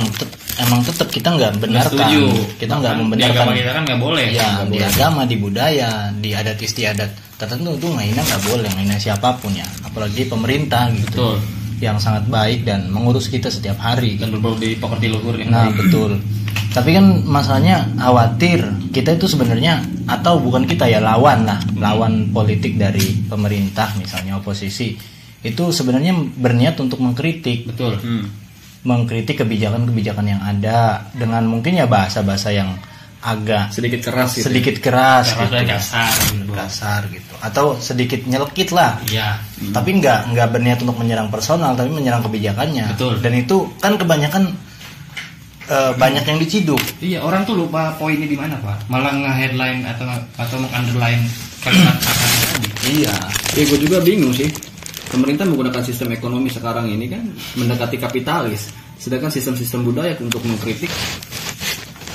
tetap kita nggak benarkan, setuju. kita nggak Bahkan membenarkan. Di agama kita kan nggak boleh. Ya Nggak di boleh. agama, di budaya, di adat istiadat tertentu itu menghina nggak boleh, menghina siapapun ya, apalagi pemerintah gitu. Betul. Yang sangat baik dan mengurus kita setiap hari. Dan berbau di properti luhur yang Nah baik. betul. Tapi kan masalahnya khawatir kita itu sebenarnya atau bukan kita ya lawan politik dari pemerintah misalnya oposisi itu sebenarnya berniat untuk mengkritik Betul. mengkritik kebijakan-kebijakan yang ada dengan mungkin ya bahasa-bahasa yang agak sedikit keras gitu. sedikit keras Cara gitu. kasar. Gitu. Kasar gitu atau sedikit nyelekit lah. Iya. Tapi nggak berniat untuk menyerang personal tapi menyerang kebijakannya. Betul. Dan itu kan kebanyakan banyak yang diciduk. Iya, orang tuh lupa poinnya di mana, Pak. Malah nge-headline atau meng-underline kalimat kasarnya tadi. Iya. Ya gue juga bingung sih. Pemerintah menggunakan sistem ekonomi sekarang ini kan mendekati kapitalis. Sedangkan sistem-sistem budaya untuk mengkritik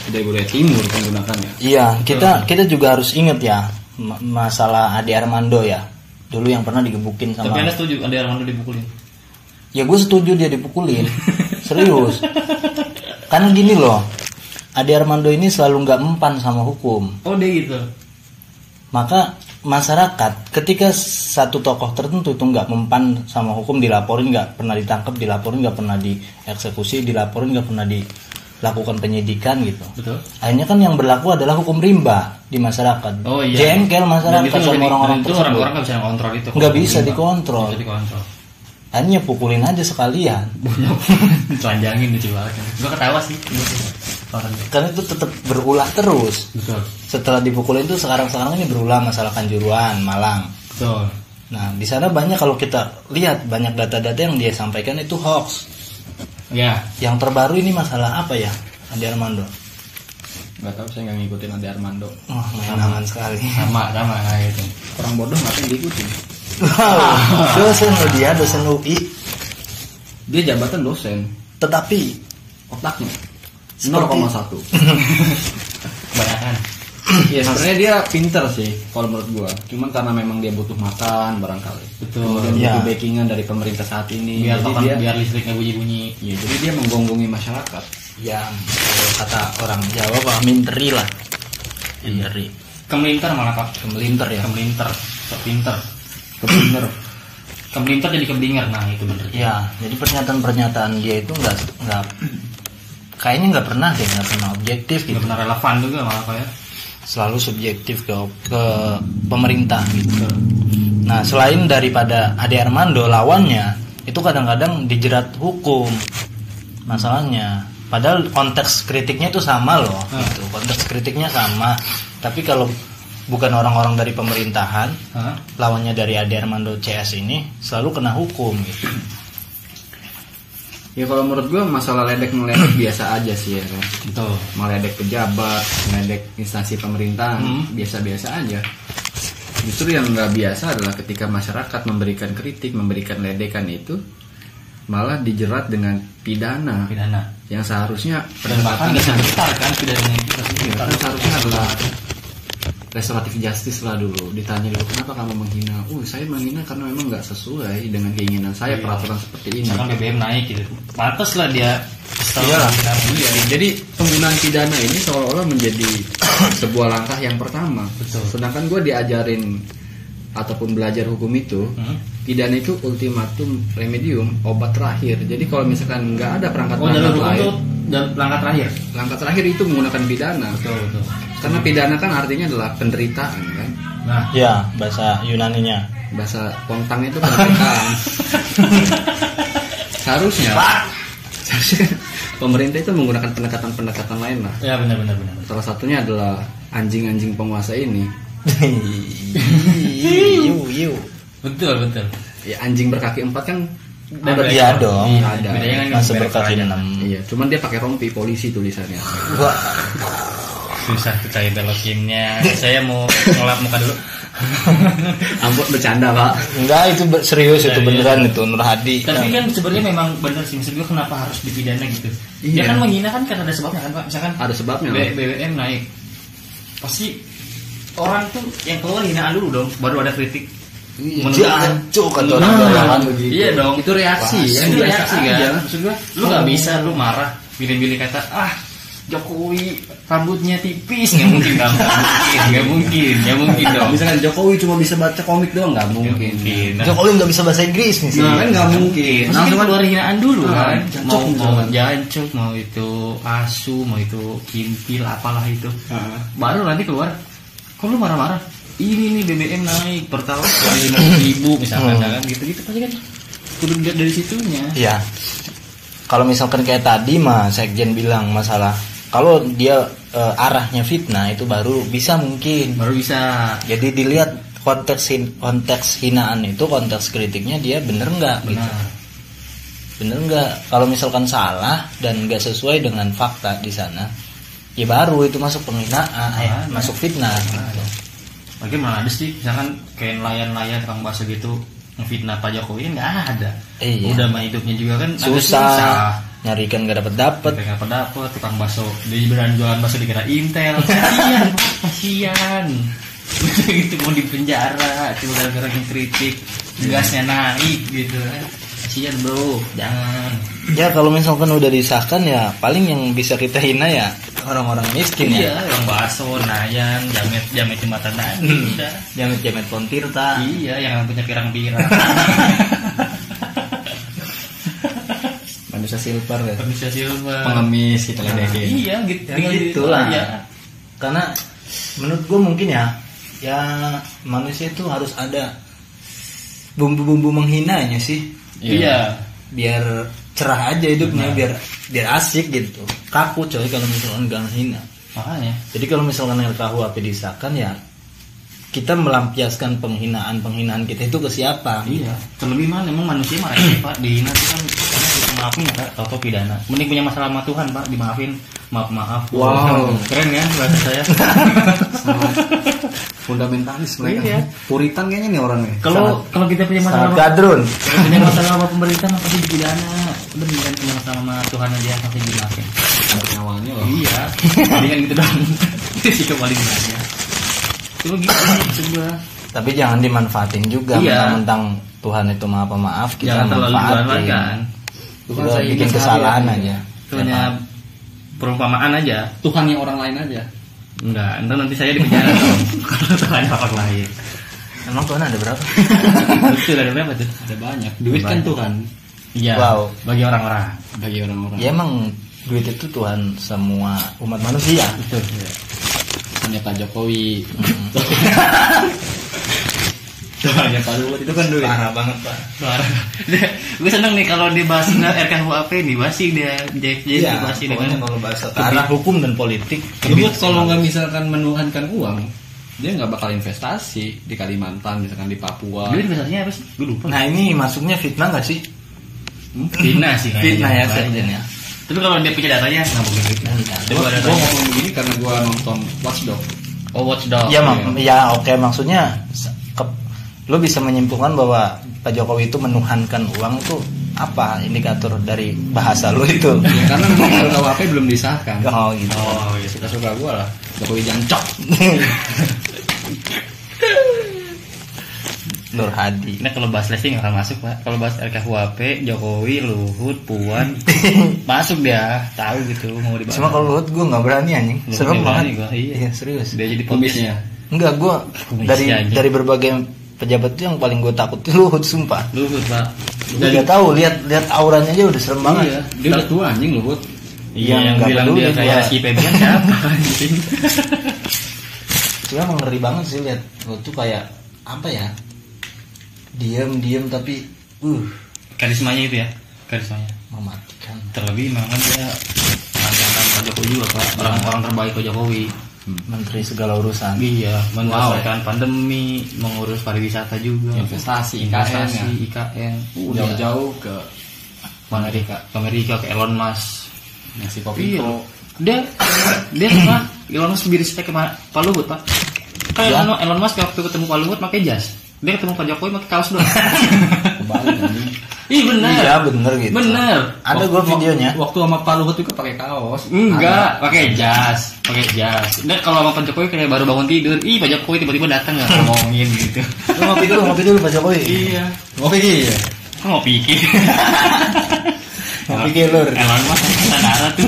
dari budaya timur menggunakannya. Iya, kita juga harus ingat ya masalah Ade Armando ya. Dulu yang pernah digebukin sama. Tapi Anda setuju ada Armando dipukulin? Ya gue setuju dia dipukulin. Serius. Karena gini loh. Ade Armando ini selalu nggak mempan sama hukum. Oh, dia gitu. Maka masyarakat ketika satu tokoh tertentu itu nggak mempan sama hukum, dilaporin nggak pernah ditangkap, dilaporin nggak pernah dieksekusi, dilaporin nggak pernah dilakukan penyidikan gitu. Betul. Akhirnya kan yang berlaku adalah hukum rimba di masyarakat. Oh iya. Jengkel Dan masyarakat itu sama orang-orang itu tersebut. orang-orang nggak bisa kontrol itu. Nggak bisa dikontrol. Bisa dikontrol. Akhirnya pukulin aja sekalian. Telanjangin lucu banget. Gue ketawa sih. Karena itu tetap berulah terus. Betul. Setelah dipukulin itu sekarang ini berulah masalah Kanjuruhan, Malang. Betul. Nah, di sana banyak kalau kita lihat banyak data-data yang dia sampaikan itu hoax. Ya. Yang terbaru ini masalah apa ya? Ade Armando. Gak tahu, saya nggak ngikutin Ade Armando. Oh, main sekali. Sama gitu. Orang bodoh ngapain diikutin? Wow, dosen loh dia, dosen UI. Dia jabatan dosen, Tetapi otaknya Seperti- 0,1. Kebanyakan. Iya, sebenarnya dia pinter sih kalau menurut gua. Cuman karena memang dia butuh makan barangkali. Betul. Kemudian Iya. butuh backingan dari pemerintah saat ini. Biar jadi papan, dia, biar listriknya bunyi-bunyi. ya, jadi dia menggonggongi masyarakat. yang kalau kata orang Jawa Pak minteri lah. Minteri. Kemelinter malah Pak. Kemelinter ya. Kemelinter. Sok pinter. Kebener. Kemelinter jadi keblinger. Nah itu bener. Ya, jadi pernyataan-pernyataan dia itu nggak kayaknya nggak pernah objektif Nggak gitu. pernah relevan juga malah Pak ya. Selalu subjektif ke pemerintah gitu. Nah, selain daripada Ade Armando lawannya itu kadang-kadang dijerat hukum. Masalahnya, padahal konteks kritiknya itu sama loh, gitu. Konteks kritiknya sama. Tapi kalau bukan orang-orang dari pemerintahan, Hah? lawannya dari Ade Armando CS ini selalu kena hukum gitu. Ya kalau menurut gua masalah ledek-meledek biasa aja sih ya kan. Betul. Meledek pejabat, meledek instansi pemerintahan, biasa-biasa aja. Justru yang nggak biasa adalah ketika masyarakat memberikan kritik, memberikan ledekan itu malah dijerat dengan pidana yang seharusnya Dan bahkan bisa besar kan pidananya itu. karena seharusnya adalah restoratif justice lah dulu, ditanya dulu kenapa kamu menghina. Saya menghina karena memang nggak sesuai dengan keinginan saya peraturan seperti ini. Misalkan BBM naik gitu, pantas lah dia. Iya. Jadi penggunaan pidana ini seolah-olah menjadi sebuah langkah yang pertama. Betul. Sedangkan gue diajarin ataupun belajar hukum itu, pidana itu ultimatum remedium, obat terakhir. Jadi kalau misalkan nggak ada perangkat lain, langkah terakhir. langkah terakhir itu menggunakan pidana. Betul. Karena pidana kan artinya adalah penderitaan kan. Nah, Ya, bahasa Yunaninya. Bahasa Pontang itu penderitaan. Seharusnya pemerintah itu menggunakan pendekatan lain lah. ya benar. Salah satunya adalah anjing-anjing penguasa ini. Yu. Betul. Ya anjing berkaki 4 kan Dan ada. Iya dong. Ada. Bedanya kan Masa merek berkaki aja. 6. Iya, cuman dia pakai rompi polisi tulisannya. Wah, Susah kita belokinnya. Saya mau ngelap muka dulu. Ampun bercanda, Pak. enggak itu serius itu Serius. beneran itu Nur Hadi. Tapi kan sebenarnya memang benar sih, maksud gue kenapa harus dipidana gitu. Dia Iya. kan menghina kan karena ada sebabnya kan Pak. Misalkan Ada sebabnya. BBM naik, pasti orang tuh yang keluar hinaan dulu dong, baru ada kritik. Jancuk kata orang Nah, Jawa. iya dong, Itu reaksi ya. itu reaksi kan. aja. Maksud gue, lu nggak bisa lu marah, pilih-pilih kata Jokowi rambutnya tipis, nggak mungkin dong. Misalkan Jokowi cuma bisa baca komik doang, nggak mungkin. Nah, Jokowi nggak bisa bahasa Inggris nih sih. Nah, kan nggak mungkin. langsung keluar hinaan dulu Nah, kan. jancuk Mau misalkan. jancuk, mau itu asu, mau itu kimpil, apalah itu. Baru nanti keluar, kok lu marah-marah? Ini nih BBM naik pertalite 5.000 misalkan kan gitu-gitu pasti kan kudu dilihat dari situnya. Iya. Kalau misalkan kayak tadi mah Sekjen bilang masalah kalau dia arahnya fitnah itu baru bisa mungkin. Baru bisa. Jadi dilihat konteks hinaan itu, konteks kritiknya dia bener nggak gitu. Benar. Bener nggak? Kalau misalkan salah dan nggak sesuai dengan fakta di sana, ya baru itu masuk penghinaan, masuk fitnah. Gitu. Bagaimana ada sih, misalkan kayak nelayan-nelayan tukang bakso gitu ngefitnah Pak Jokowi nggak ada. Iya. Udah mah hidupnya juga kan agak Susah, nyari ikan nggak dapet. Nggak dapet tukang bakso di beneran jualan bakso dikira Intel. Kasian. Gitu mau di penjara cuma gara-gara kritik gasnya naik gitu. Kasian bro, jangan. Ya kalau misalkan udah disahkan ya paling yang bisa kita hina ya orang-orang miskin Iya, ya. yang bakso, nayan, jamet jembatan tadi. Udah. Jamet-jamet Pontirta. Iya, yang punya pirang-pirang. Manusia silver ya. Manusia silver. Pengemis kita ledekin. Iya, gitu. Ya gitulah. Iya. Karena menurut gue mungkin ya manusia itu harus ada bumbu-bumbu menghinanya sih. Iya. Biar cerah aja hidupnya, biar asik gitu. Kaku coy kalau misalkan gak menghina. Makanya. Jadi kalau misalkan RKUHP disahkan ya kita melampiaskan penghinaan kita itu ke siapa? Iya. Terlebih mana emang manusia marah sih Pak, dihina itu kan karena kita maafin ya Pak, atau pidana. Mending punya masalah sama Tuhan Pak, dimaafin. Maaf. Wow. Keren ya bahasa saya. Fundamentalis mereka. Iya. Puritan kayaknya nih orangnya. Kalau kita punya masalah Sangat gadrun. kalau punya masalah sama pemerintah mah pasti dipidana. Udah mendingan punya masalah sama Tuhan aja pasti dimaafin. Sampai nyawanya loh. Iya. Mendingan gitu dong. Itu sih paling banyak. Cuma gitu maksud gua. Tapi jangan dimanfaatin juga Iya. mentang-mentang Tuhan itu maha pemaaf kita Jangan terlalu manfaatin. dibuat-buatkan. Tuhan Kita saya bikin ingin kesalahan sehari aja. Itu hanya perumpamaan aja. Tuhannya orang lain aja. Enggak, entar nanti saya di penjara dong. Kalau tuh ada orang lain. Emang Tuhan ada berapa? Betul, ada berapa tuh? Ada banyak. Duit kan Banyak. Tuhan Iya. Wow. Bagi orang-orang. bagi orang-orang. Ya emang duit itu Tuhan semua umat manusia. Betul. Hanya Pak Jokowi. Hanya Pak Luhut itu kan duit. Parah banget Pak. Suara. Gue seneng nih kalau dibahas RKUHP nih, bahasih dia jadi Iya, bahasih pokoknya dengan kalau bahasa arah hukum dan politik. Luhut kalau nggak misalkan menuhankan uang, dia nggak bakal investasi di Kalimantan, misalkan di Papua. Dia investasinya apa sih? Gue lupa. Nah ini masuknya fitnah nggak sih? Fitnah sih kayaknya. Fitnah ya, Kayaknya. Sekjen ya. Tapi kalau dia punya datanya nggak mungkin fitnah. Gue ngomong begini karena gue nonton Watchdog. Oh, Watchdog. Ya, ya oke maksudnya lo bisa menyimpulkan bahwa Pak Jokowi itu menuhankan uang itu apa indikator dari bahasa lo itu? Ya, karena memang RKUHP belum disahkan. Oh gitu. Oh, gitu. Suka-suka gue lah. Jokowi jancok. Nur Hadi. Nah kalau bahas Lesti nggak akan masuk pak. Kalau bahas RKUHP, Jokowi, Luhut, Puan, masuk dia. Tahu gitu mau dibahas. Cuma kalau Luhut gue nggak berani anjing. Luhut Serem nggak berani banget. gua, iya. Iya serius. Dia jadi Kumisnya. Enggak, gue Komisi anjing. dari berbagai pejabat itu yang paling gue takut itu Luhut sumpah. Luhut pak. Gue udah tahu lihat auranya aja udah serem banget. Iya. Dia udah tua anjing Luhut. Iya, yang nggak bilang peduli dia kayak gua. si Febian siapa anjing. Cuma emang ngeri banget sih lihat Luhut tuh kayak apa ya? Diam tapi Karismanya itu ya, karismanya. mematikan. Terlebih memang kan dia mantan Pak Jokowi juga pak, orang terbaik Pak Jokowi. Menteri segala urusan. Iya, menyelesaikan pandemi, mengurus pariwisata juga, Investasi, IKN, Jauh-jauh ke Amerika, ke Elon Musk. nasi kopi. Iya, dia sama Elon Musk lebih respect sama Pak Luhut pak. Kayak Elon Musk waktu ketemu Pak Luhut pakai jas, dia ketemu Pak Jokowi pakai kaos doang. Kebalik anjing. Ih benar. Iya bener gitu. Bener. Ada gue videonya. Waktu sama Pak Luhut juga pakai kaos. Enggak, pakai jas. Dan kalau sama Pak Jokowi kayak baru bangun tidur, ih Pak Jokowi tiba-tiba datang nggak ngomongin gitu. Lu ngopi dulu Pak Jokowi. Iya. Ngopi iya. Kok mau pikir? Ngopi lur. Elon Musk saudara tuh.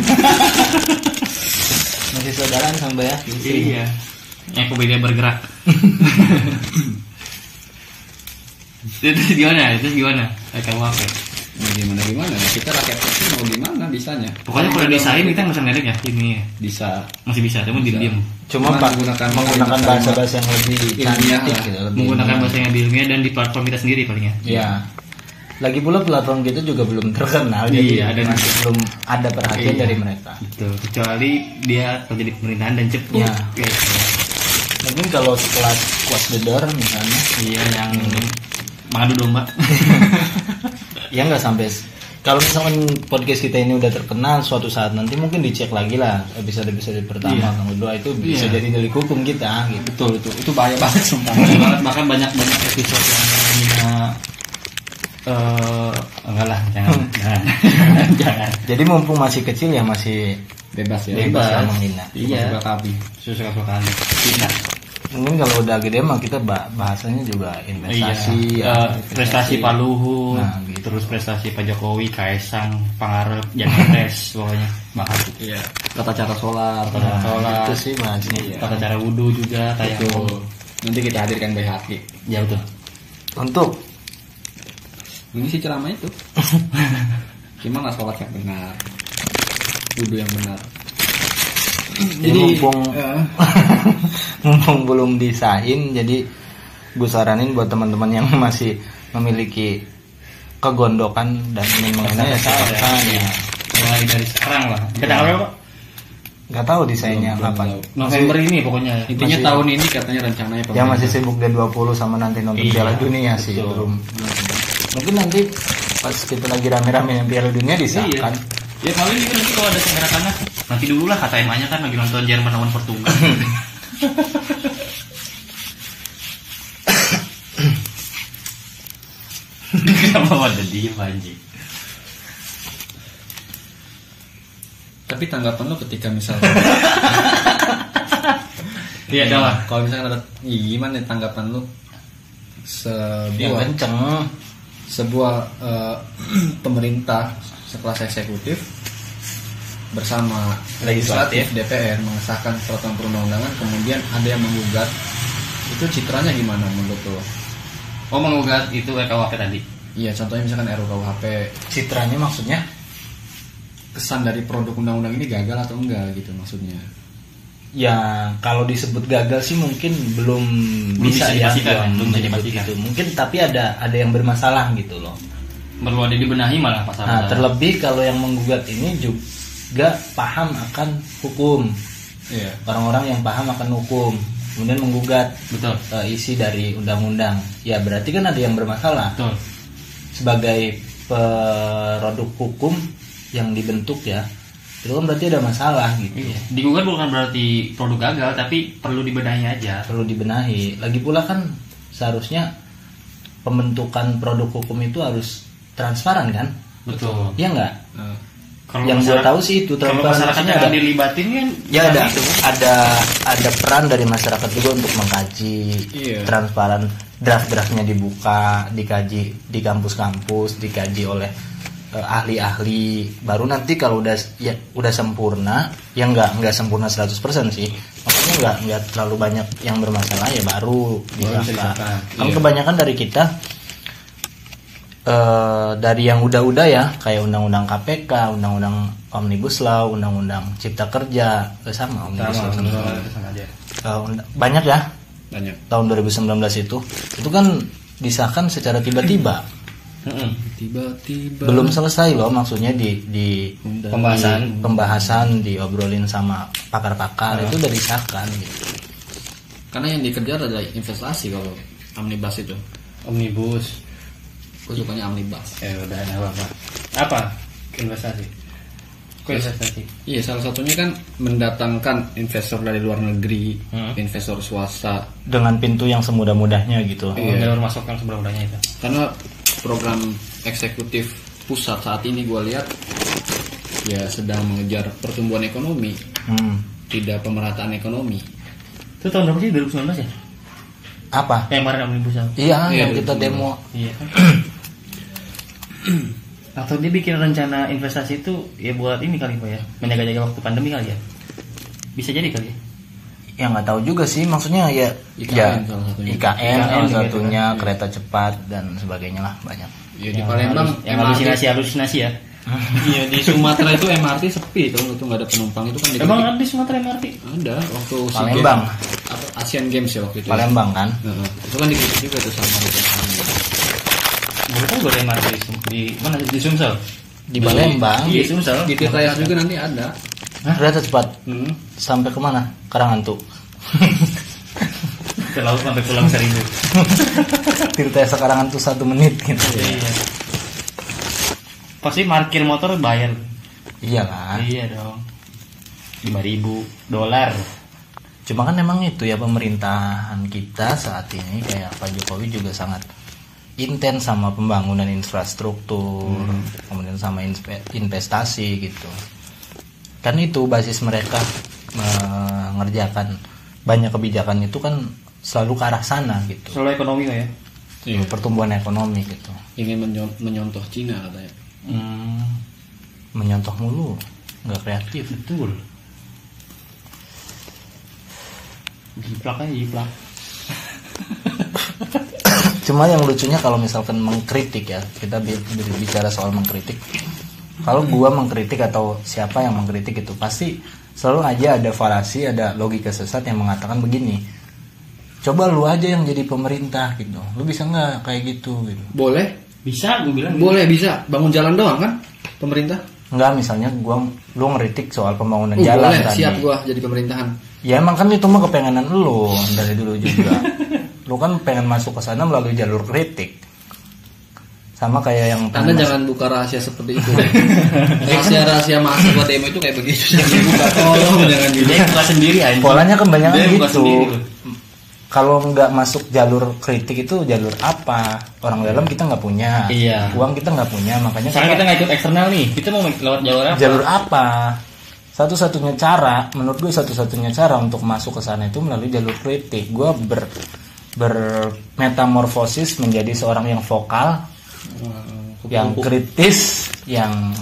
Masih saudaraan sampai ya. Iya. Yang beda bergerak. Itu gimana? Kamu apa? Mau gimana? Kita rakyat kecil mau gimana bisanya? Pokoknya kalau desain kita nggak usah ngeledek ya ini. Bisa. Masih bisa, cuma diem-diem. Cuma Cuman Pak menggunakan bahasa-bahasa yang lebih ilmiah cantik lah. gitu, lebih Menggunakan bahasa yang lebih ilmiah dan di platform kita sendiri palingnya. Iya. Lagi pula platform kita juga belum terkenal, Iya, jadi dan- masih belum ada perhatian Iya. dari mereka. Betul. Kecuali dia kerja di pemerintahan dan cepet. Iya. Gitu. Mungkin kalau kelas Watch the Door misalnya, Iya yang mengadu domba. ya nggak sampai. Kalau misalkan podcast kita ini udah terkenal, suatu saat nanti mungkin dicek lagi lah episode pertama, Iya. kedua itu bisa Iya. jadi delik hukum kita gitu. Betul itu bahaya banget sumpah. Bahkan banyak episode yang menghina enggak lah, jangan. Jadi mumpung masih kecil ya masih Bebas ya. bebas lah menghina. Iya. Suka kabi. Suka-sukaan kita. Mungkin kalau udah gede mah kita bahasanya juga investasi, Iya. Prestasi Pak Luhut, Nah, gitu. terus prestasi Pak Jokowi, Kaisang, Pangarep, Janetes, pokoknya bahas. Iya. Tata cara solar. Nah, sholat. itu sih bahasnya. Iya. Tata cara wudhu juga, tayamum. Betul. Nanti kita hadirkan BHQ. Ya betul. Untuk Ini sih ceramah itu. Gimana sholat yang benar, wudhu yang benar. jadi mumpung belum disahin, jadi gue saranin buat teman-teman yang masih memiliki kegondokan dan ingin menghina ya silahkan ya. Mulai dari sekarang lah. Kita apa? Nggak tahu desainnya Belum kapan. tahu. November ini pokoknya. Intinya Masih- tahun ini katanya rencananya Yang masih sibuk D20 sama nanti nonton Iya, Piala Dunia sih betul. belum. Mungkin nanti pas kita lagi rame-rame yang Piala Dunia disahkan. Ya paling juga nanti kalau ada sengkarakannya nanti dulu lah kata emaknya kan lagi nonton Jerman lawan Portugal. Kenapa pada diem anjing? Tapi tanggapan lo ketika misalnya Iya dah lah. kalau misalnya ada gimana tanggapan lo Yang kenceng. sebuah pemerintah sekelas eksekutif bersama Legislatif. DPR mengesahkan peraturan perundang-undangan, kemudian ada yang menggugat, itu citranya gimana menurut lo? Oh menggugat itu RKUHP tadi. Iya, contohnya misalkan RUU-KUHP, Citranya maksudnya? kesan dari produk undang-undang ini gagal atau enggak gitu maksudnya? Ya kalau disebut gagal sih mungkin belum bisa ya, dipastikan, belum bisa menyebut dipastikan. gitu. Mungkin tapi ada yang bermasalah gitu loh. Perlu ada dibenahi malah pasal. Nah, terlebih kalau yang menggugat ini juga paham akan hukum. Iya. Orang-orang yang paham akan hukum kemudian menggugat Betul. isi dari undang-undang. Ya berarti kan ada yang bermasalah. Betul. Sebagai produk hukum yang dibentuk ya, itu kan berarti ada masalah gitu. Iya. Digugat bukan berarti produk gagal, tapi perlu dibenahi aja. Perlu dibenahi. Lagi pula kan seharusnya pembentukan produk hukum itu harus transparan kan? Betul. Iya nggak? Nah, Kalau Yang gue masyarakat- tahu sih itu kalau transparansinya masyarakatnya ada. nggak dilibatin kan? Ya bukan itu. ada peran dari masyarakat juga untuk mengkaji Iya. transparan. draft-draftnya dibuka, dikaji di kampus-kampus, dikaji oleh ahli-ahli, baru nanti kalau udah sempurna, ya nggak sempurna 100% sih, maksudnya nggak terlalu banyak yang bermasalah, ya baru disahkan. Kan kebanyakan dari kita dari yang udah ya, kayak undang-undang KPK, undang-undang Omnibus Law, undang-undang Cipta Kerja, sama Omnibus Law sama aja. Banyak ya, banyak. Tahun 2019 itu kan disahkan secara tiba-tiba. Tiba-tiba belum selesai loh, maksudnya di pembahasan diobrolin sama pakar-pakar, itu udah disahkan gitu. Karena yang dikejar adalah investasi kalau omnibus itu. Omnibus. Gue sukanya omnibus. Udah apa? Investasi. Investasi. Iya, salah satunya kan mendatangkan investor dari luar negeri, investor swasta dengan pintu yang semudah-mudahnya gitu. Jalur masuk yang semudah-mudahnya itu. Karena program eksekutif pusat saat ini gue lihat ya sedang mengejar pertumbuhan ekonomi, tidak pemerataan ekonomi. Itu tahun berapa sih, 2019 ya? Apa? Yang kemarin Omnibus Law. Iya, yang kita demo. Iya kan. Atau dia bikin rencana investasi itu ya buat ini kali Pak ya, menjaga-jaga waktu pandemi kali ya. Bisa jadi kali ya. Ya nggak tahu juga sih, maksudnya ya IKN salah satunya, kereta cepat dan sebagainya lah, banyak. Ya di Palembang yang halusinasi ya. Iya, di Sumatera itu MRT sepi itu nggak ada penumpang, itu kan. Emang ada di Sumatera MRT? Ada waktu Palembang. Asian Games ya waktu itu. Palembang kan? Itu kan dikritik juga tuh sama Baru kan gue ada MRT di mana, di Sumsel? Di Palembang. Di Sumsel. Di Tirtayas juga nanti ada. Kereta cepat. Sampai kemana? Karangantu. Ke laut sampai pulang 1000. Tirtayas Karangantu 1 menit gitu. Iya. Pasti parkir motor bayar. Iya lah. Iya dong. $5.000. Cuma kan emang itu ya, pemerintahan kita saat ini kayak Pak Jokowi juga sangat intens sama pembangunan infrastruktur, kemudian sama investasi gitu. Kan itu basis mereka mengerjakan banyak kebijakan itu kan selalu ke arah sana gitu. Selalu ekonomi ya? Iya. Pertumbuhan ekonomi gitu. Ingin menyontoh Cina katanya. Menyontoh mulu, nggak kreatif. Betul. Jiplak. Cuma yang lucunya kalau misalkan mengkritik ya, kita bicara soal mengkritik. Kalau gua mengkritik atau siapa yang mengkritik itu pasti selalu aja ada falasi, ada logika sesat yang mengatakan begini. Coba lu aja yang jadi pemerintah gitu. Lu bisa nggak kayak gitu? Boleh. Bisa, gue bilang. Boleh, bisa. Bangun jalan doang kan pemerintah? Enggak, misalnya lu ngeritik soal pembangunan jalan boleh, tadi. Siap gua jadi pemerintahan. Ya emang kan itu mah kepengenan lu dari dulu juga. Lu kan pengen masuk ke sana melalui jalur kritik. Sama kayak yang Anda jangan buka rahasia seperti itu. Rahasia mahasiswa demo itu kayak begitu. Jangan dibuka, tolong jangan dibuka. Dia buka sendiri aja. Polanya kebanyakan gitu. Kalau nggak masuk jalur kritik itu jalur apa? Orang dalam kita nggak punya. Iya. Uang kita nggak punya, makanya sekarang kita nggak ikut eksternal nih. Kita mau lewat jalur apa? Jalur apa? Satu-satunya cara, menurut gue satu-satunya cara untuk masuk ke sana itu melalui jalur kritik. Gue bermetamorfosis menjadi seorang yang vokal, yang kritis, yang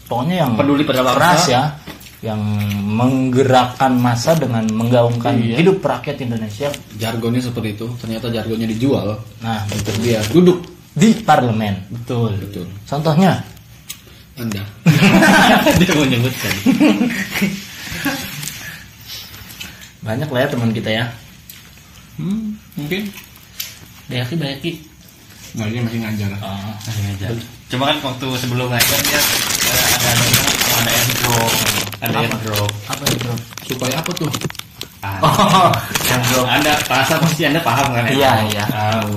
pokoknya yang peduli pada keras ya, yang menggerakkan massa dengan menggaungkan hidup rakyat Indonesia. Jargonnya seperti itu, ternyata jargonnya dijual. Nah, itu Dia duduk di parlemen. Betul. Contohnya Anda. Dia mau nyebutkan. banyak lah ya teman kita ya. Mungkin. Bayaki. Nggak, dia masih ngajar. Masih ngajar. Cuma kan waktu sebelum ngajar dia ada airdrop. Apa itu? Supaya apa tuh? Airdrop. Anda pasti Anda paham kan? Iya.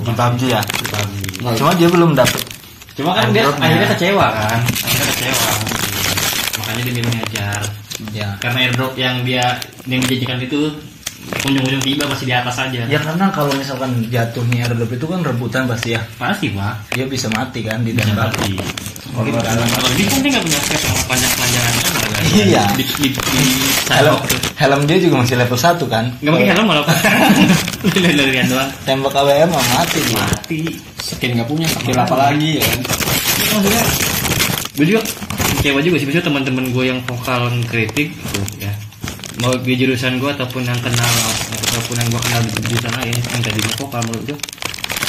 Di PUBG ya. Cuma dia belum dapet. Cuma kan dia akhirnya kecewa kan. Makanya dia milih ngajar. Ya. Karena airdrop yang dia menjanjikan itu ujung-ujung tiba masih di atas aja. Ya karena kalau misalkan jatuhnya airdrop itu kan rebutan pasti ya. Pasti Pak. Dia bisa mati kan ditembak. Kalau dia kan dia nggak punya stress sama panjang-panjangan kan nggak. Iya. Di Helm dia juga masih level 1 kan. nggak pakai helm malah lari-larian doang. Tembak AWM mah mati dia. Mati. Skin nggak punya, skill apa lagi ya kan? Maksudnya gue juga kecewa juga sih, maksudnya teman-teman gue yang vokal kritik gitu ya, mau di jurusan gue ataupun yang kenal ataupun yang gue kenal di jurusan lain yang tadinya vokal, menurut gue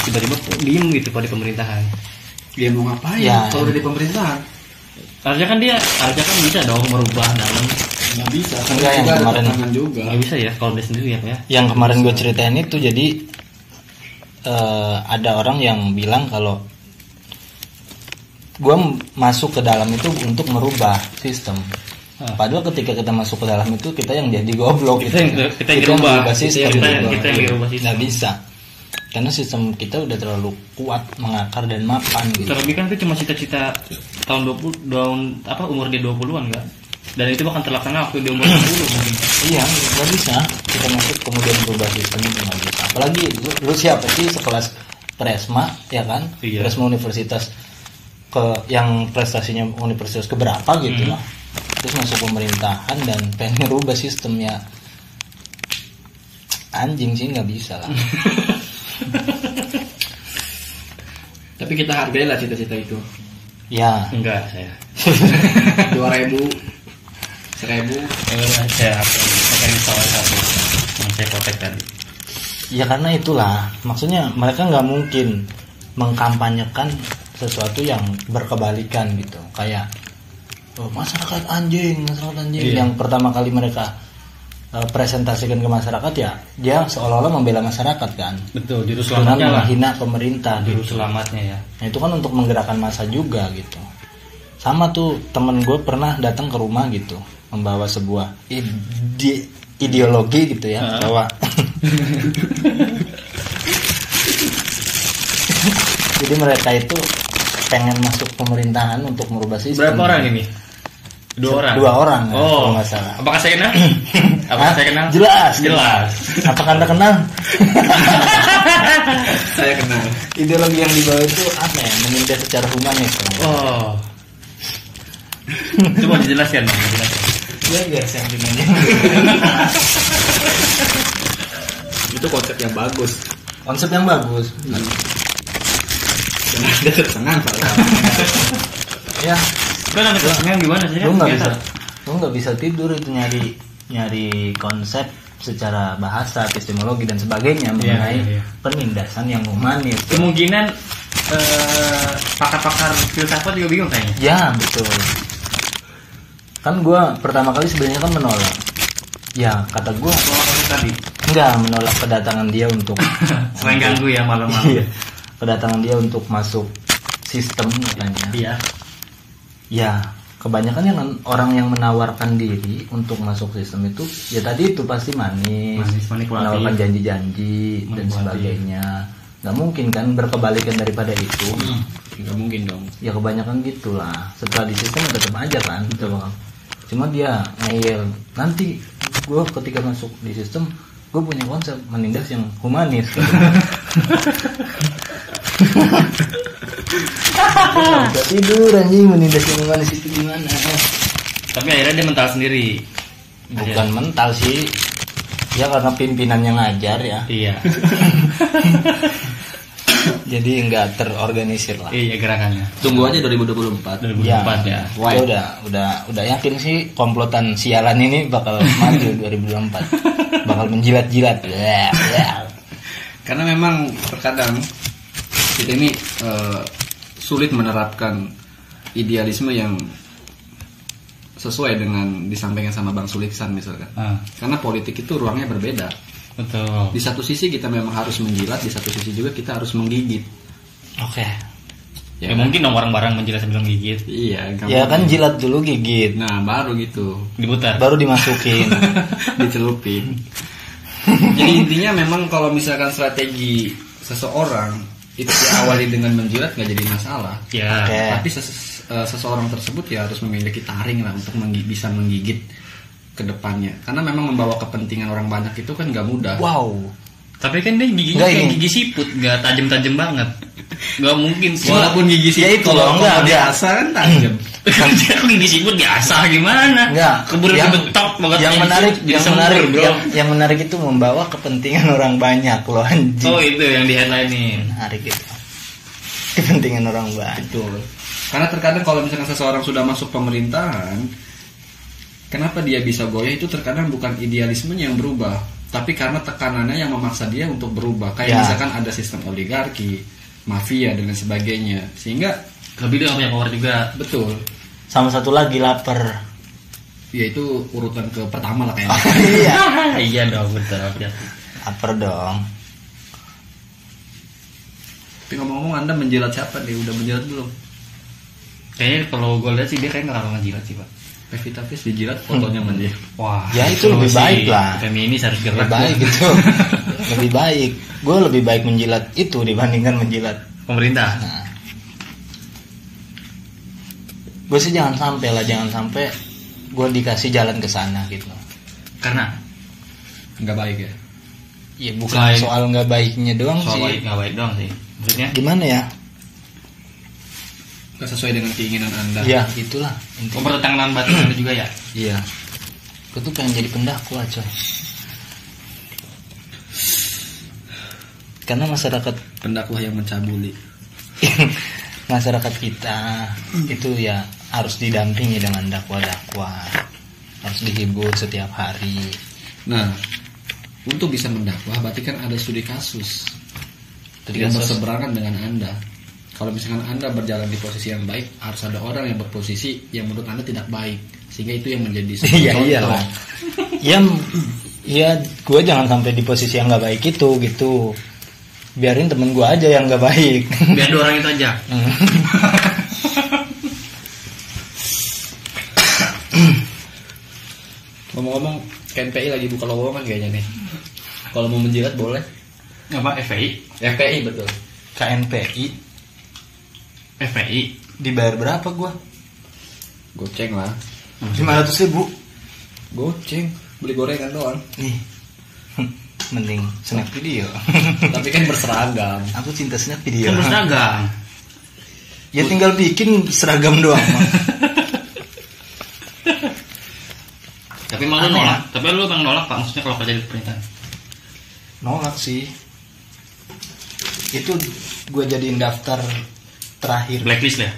tiba-tiba diem gitu pada pemerintahan. Dia mau ngapain Ya. kalau udah di pemerintahan? Harusnya kan bisa dong merubah dalam. Nggak bisa, kan Enggak, yang juga ada kemarin. tekanan juga. Nggak bisa ya kalau dia sendiri ya Pak ya. Yang kemarin gue ceritain itu jadi ada orang yang bilang kalau gue masuk ke dalam itu untuk merubah sistem. Padahal ketika kita masuk ke dalam itu kita yang jadi goblok. Kita yang dirubah. merubah sistem. Kita yang dirubah sistem. Nggak bisa. Karena sistem kita udah terlalu kuat, mengakar dan mapan gitu. Terlebih kan itu cuma cita-cita tahun 20 umur dia 20-an enggak? Dan itu bahkan terlaksana waktu dia umur 20 mungkin. Iya, nggak bisa kita masuk kemudian berubah sistem itu nggak bisa. Apalagi lu siapa sih sekelas Presma ya kan? Iya. Presma universitas yang prestasinya universitas keberapa gitu lah. Terus masuk pemerintahan dan pengen merubah sistemnya. Anjing sih nggak bisa lah. Tapi kita hargai lah cita-cita itu. Ya, Enggak saya. 2.000, 1.000. Saya pakai salah satu yang saya protek tadi. ya karena itulah maksudnya mereka nggak mungkin mengkampanyekan sesuatu yang berkebalikan gitu kayak masyarakat anjing Iya. yang pertama kali mereka presentasikan ke masyarakat ya dia seolah-olah membela masyarakat kan Betul, juru dengan selamatnya lah. menghina pemerintah Juru gitu. selamatnya ya. Nah itu kan untuk menggerakkan massa juga gitu. Sama tuh temen gue pernah datang ke rumah gitu membawa sebuah ideologi gitu ya bahwa jadi mereka itu pengen masuk pemerintahan untuk merubah sistem. Berapa orang ini? Dua orang. ya, Oh, kalau nggak salah. apakah saya kenal? Apakah Hah? saya kenal? Jelas. Apakah anda kenal? Saya kenal. Ideologi yang dibawa itu apa ya? Menindas secara humanis. Oh. Coba dijelaskan, Bang. Dijelaskan. Ya biar sentimen. Itu konsep yang bagus. Konsep yang bagus. Dan ada kesenangan Pak. Ya, Kan ada kesenangan gimana sih? lu Kan nggak biasa. bisa, lu nggak bisa tidur itu nyari konsep secara bahasa, epistemologi dan sebagainya mengenai iya. penindasan yang humanis. Kemungkinan pakar-pakar filsafat juga bingung kayaknya. Ya betul. Kan gue pertama kali sebenarnya kan menolak. Ya kata gue Kalau kamu tadi enggak menolak kedatangan dia untuk selain ganggu ya malam-malam. Iya. Kedatangan dia untuk masuk sistem katanya. Iya. Ya, kebanyakan yang orang yang menawarkan diri untuk masuk sistem itu ya tadi itu pasti manis Manipulatif. menawarkan janji-janji dan Manipulatif. sebagainya. Nggak mungkin kan berkebalikan daripada itu. Nggak mungkin dong. Ya kebanyakan gitulah. Setelah di sistem tetap aja kan. Gitu. Cuma dia ngeyel. Nanti gue ketika masuk di sistem gue punya konsep menindas yang humanis. Gak tidur anjing menindas yang humanis itu gimana? Tapi akhirnya dia mental sendiri. Bukan mental sih. Ya karena pimpinannya ngajar ya. Iya. Jadi nggak terorganisir lah. Iya gerakannya. Tunggu aja 2024. 2004 ya. Wah, udah yakin sih komplotan sialan ini bakal maju 2024. Bakal menjilat-jilat. Karena memang terkadang kita ini sulit menerapkan idealisme yang sesuai dengan disampaikan sama Bang Suliksan misalkan. Karena politik itu ruangnya berbeda. Betul. Di satu sisi kita memang harus menjilat, di satu sisi juga kita harus menggigit. Oke. Ya, mungkin dong orang-orang menjelas sebelum gigit. Iya, Ya kan jilat dulu gigit, Nah, baru gitu. Diputar. baru dimasukin. Dicelupin. Jadi intinya memang kalau misalkan strategi seseorang itu diawali dengan menjilat nggak jadi masalah. Ya. Oke. Tapi seseorang tersebut ya harus memiliki taring lah untuk bisa menggigit ke depannya. Karena memang membawa kepentingan orang banyak itu kan nggak mudah. Wow. Tapi kan dia giginya Nggak, kayak ini. gigi siput, nggak tajam-tajam banget. Gak mungkin sih. Walaupun gigi Ya siput itu kalau loh, enggak. diasah kan tajam. Gigi siput biasa gimana? Enggak. Keburu dibetok banget. Yang menarik itu membawa kepentingan orang banyak loh anjing. Oh itu yang di headline-in. Menarik itu. Kepentingan orang banyak. Betul. Karena terkadang kalau misalkan seseorang sudah masuk pemerintahan, kenapa dia bisa goyah itu terkadang bukan idealismenya yang berubah, tapi karena tekanannya yang memaksa dia untuk berubah. Kayak Ya. misalkan ada sistem oligarki, mafia dan lain sebagainya. Sehingga Lebih dia punya power juga. betul, Sama satu lagi lapar. yaitu urutan ke pertama lah kayaknya. Iya. Iya dong betul. Lapar dong. Tapi ngomong-ngomong, Anda menjilat siapa nih? Udah menjilat belum? Kayaknya kalau gue lihat sih dia kayak nggak akan ngejilat sih pak. Pevita Peace dijilat fotonya sama dia. Wah. Ya, itu lebih sih baik lah. Feminis harus Lebih gerak. baik itu. Lebih baik. Gue lebih baik menjilat itu dibandingkan menjilat. Pemerintah. Nah. Gue sih jangan sampai gue dikasih jalan ke sana gitu. Karena Nggak baik ya? Ya bukan Selain- soal nggak baiknya doang soal sih. baik nggak baik doang sih. Maksudnya? Gimana ya? Nggak sesuai dengan keinginan Anda. Ya itulah. Pertentangan batin ada juga ya. Iya. Gue tuh pengen jadi pendakwa coy. Karena masyarakat Pendakwah yang mencabuli. masyarakat kita itu ya harus didampingi dengan dakwah-dakwah, harus dihibur setiap hari. Nah, untuk bisa mendakwah berarti kan ada studi kasus Studi yang kasus. berseberangan dengan Anda. Kalau misalkan Anda berjalan di posisi yang baik, harus ada orang yang berposisi yang menurut Anda tidak baik, sehingga itu yang menjadi sebuah Iya contoh. iyalah. Ya gue jangan sampai di posisi yang nggak baik itu gitu. Biarin temen gue aja yang nggak baik. Biar dua orang itu aja. Ngomong-ngomong, KNPI lagi buka lowongan kayaknya nih. Kalau mau menjilat boleh. Apa FPI? FPI betul. KNPI FPI. dibayar berapa gue? Goceng lah. 500.000. Goceng. Beli gorengan doang. Nih. Mending snap video. Tapi kan berseragam. Aku cinta snap video. Kan berseragam. Ya tinggal bikin seragam doang. Mah. Tapi malu Aneh, nolak. Tapi lu bang nolak pak. Maksudnya kalau kerja di pemerintahan. Nolak sih. Itu gue jadiin daftar terakhir. Blacklist ya.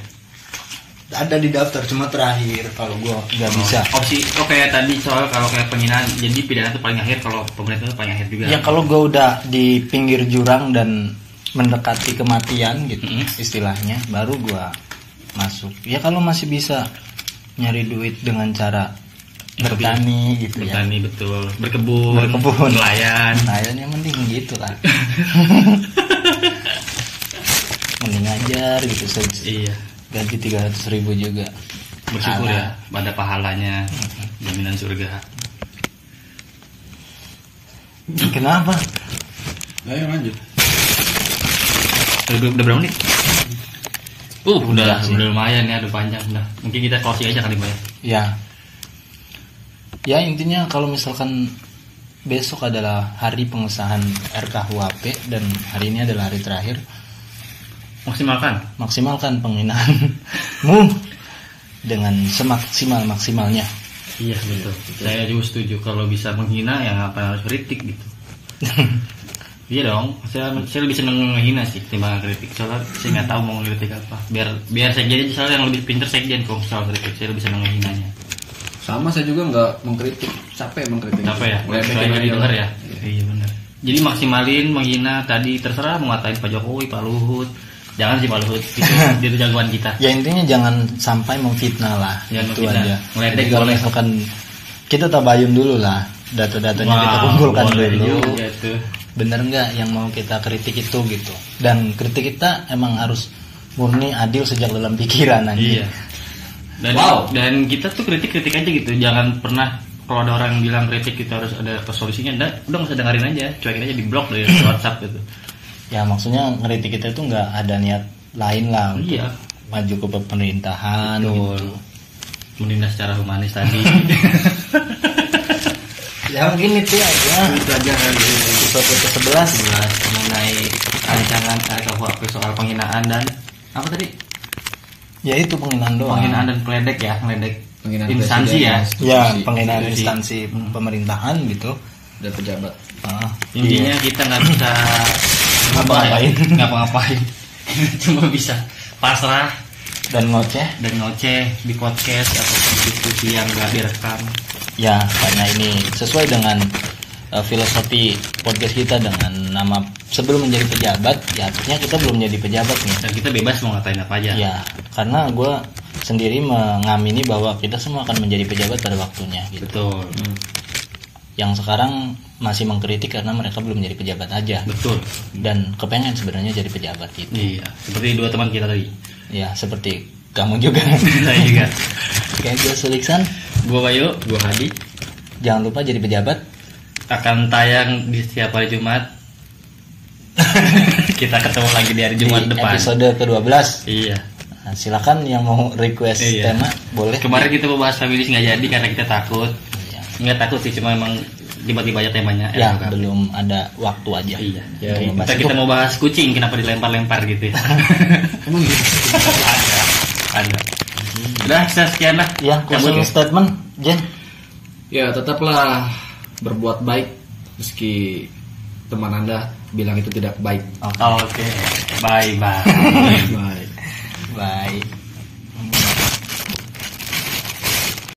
Ada di daftar cuma terakhir kalau gue nggak bisa. Opsi. Oh kayak tadi soal kalau kayak penghinaan. Jadi pidana itu paling akhir. Kalau pemerintah itu paling akhir juga. Ya kalau gue udah di pinggir jurang dan mendekati kematian gitu istilahnya, baru gue masuk. Ya kalau masih bisa nyari duit dengan cara bertani gitu ya. Bertani betul. Berkebun. Nelayan. Nelayan yang mending gitu lah. Mending ajar gitu saja. Iya. Gaji 300.000 juga. Bersyukur Kalah. ya. Pada pahalanya. Jaminan surga. Kenapa? Ayo lanjut. Udah berapa menit? Udah sih. lumayan ya, udah panjang udah. Mungkin kita closing aja kali Pak ya. Ya. Ya intinya kalau misalkan besok adalah hari pengesahan RKUHP dan hari ini adalah hari terakhir, maksimalkan penghinaanmu dengan semaksimal-maksimalnya. Iya betul. Saya juga setuju kalau bisa menghina ya apa harus kritik gitu. Iya dong. Saya lebih seneng menghina sih ketimbang kritik. Soalnya saya nggak tahu mau ngeritik apa. Biar sekjen aja soalnya yang lebih pinter sekjen kalau soal kritik. Saya lebih seneng menghinanya. Sama saya juga nggak mengkritik, capek mengkritik. Apa ya? Ngeledekin Soalnya aja. didengar ya. Iya benar. Jadi maksimalin menghina tadi terserah mau ngatain Pak Jokowi, Pak Luhut. Jangan sih Pak Luhut. Itu jagoan kita. Ya intinya jangan sampai memfitnah lah. Jangan Itu memfitnah. aja. Ngeledek Jadi kalau boleh. misalkan kita tabayun dulu lah, data-datanya kita kumpulkan boleh dulu. juga tuh. Bener nggak yang mau kita kritik itu gitu. Dan kritik kita emang harus murni adil sejak dalam pikiran aja. Iya. Dan kita tuh kritik aja gitu. Jangan pernah kalau ada orang bilang kritik kita harus ada solusinya. Udah nggak usah dengerin aja, cuekin aja di blog dari WhatsApp gitu. Ya maksudnya ngeritik kita itu nggak ada niat lain lah untuk Iya. maju ke pemerintahan gitu. Menindas secara humanis tadi. Ya mungkin itu aja. Itu aja Episode ke-11 mengenai rancangan RKUHP soal penghinaan dan apa tadi? Ya itu penghinaan doang. Penghinaan dan meledek Penghinaan instansi presiden, ya. Ya, institusi, penghinaan Institusi. instansi pemerintahan gitu. dan pejabat. Intinya kita nggak bisa Ngapa-ngapain. ngapa-ngapain. Cuma bisa pasrah Dan ngoceh. dan ngoceh di podcast atau diskusi yang nggak direkam. Ya, karena ini sesuai dengan filosofi podcast kita dengan nama sebelum menjadi pejabat, ya artinya kita belum menjadi pejabat nih. Dan kita bebas mau ngatain apa aja. Ya, karena gue sendiri mengamini bahwa kita semua akan menjadi pejabat pada waktunya gitu. Betul. Yang sekarang masih mengkritik karena mereka belum menjadi pejabat aja. Betul. Dan kepengen sebenarnya jadi pejabat gitu. Iya. Seperti dua teman kita tadi. Ya, seperti kamu juga. Saya juga. Kayak gue Suliksan, Gua Bayu, gua Hadi. jangan lupa jadi pejabat. Akan tayang di setiap hari Jumat. Kita ketemu lagi di hari Jumat Di depan. episode ke-12. Iya. Nah, silakan yang mau request Iya. tema boleh. Kemarin kita mau bahas feminis nggak jadi karena kita takut. Ya. Nggak takut sih, cuma emang tiba-tiba aja temanya. Ya, Enak. belum ada waktu aja. Iya. Untuk membahas Kita itu. mau bahas kucing, kenapa dilempar-lempar gitu ya? Emang gitu. Ada. Udah, sekian lah. Ya, Cabut closing ya. statement, Jen. Ya, tetaplah berbuat baik meski teman Anda bilang itu tidak baik. Oke. Bye-bye. Baik. Bye.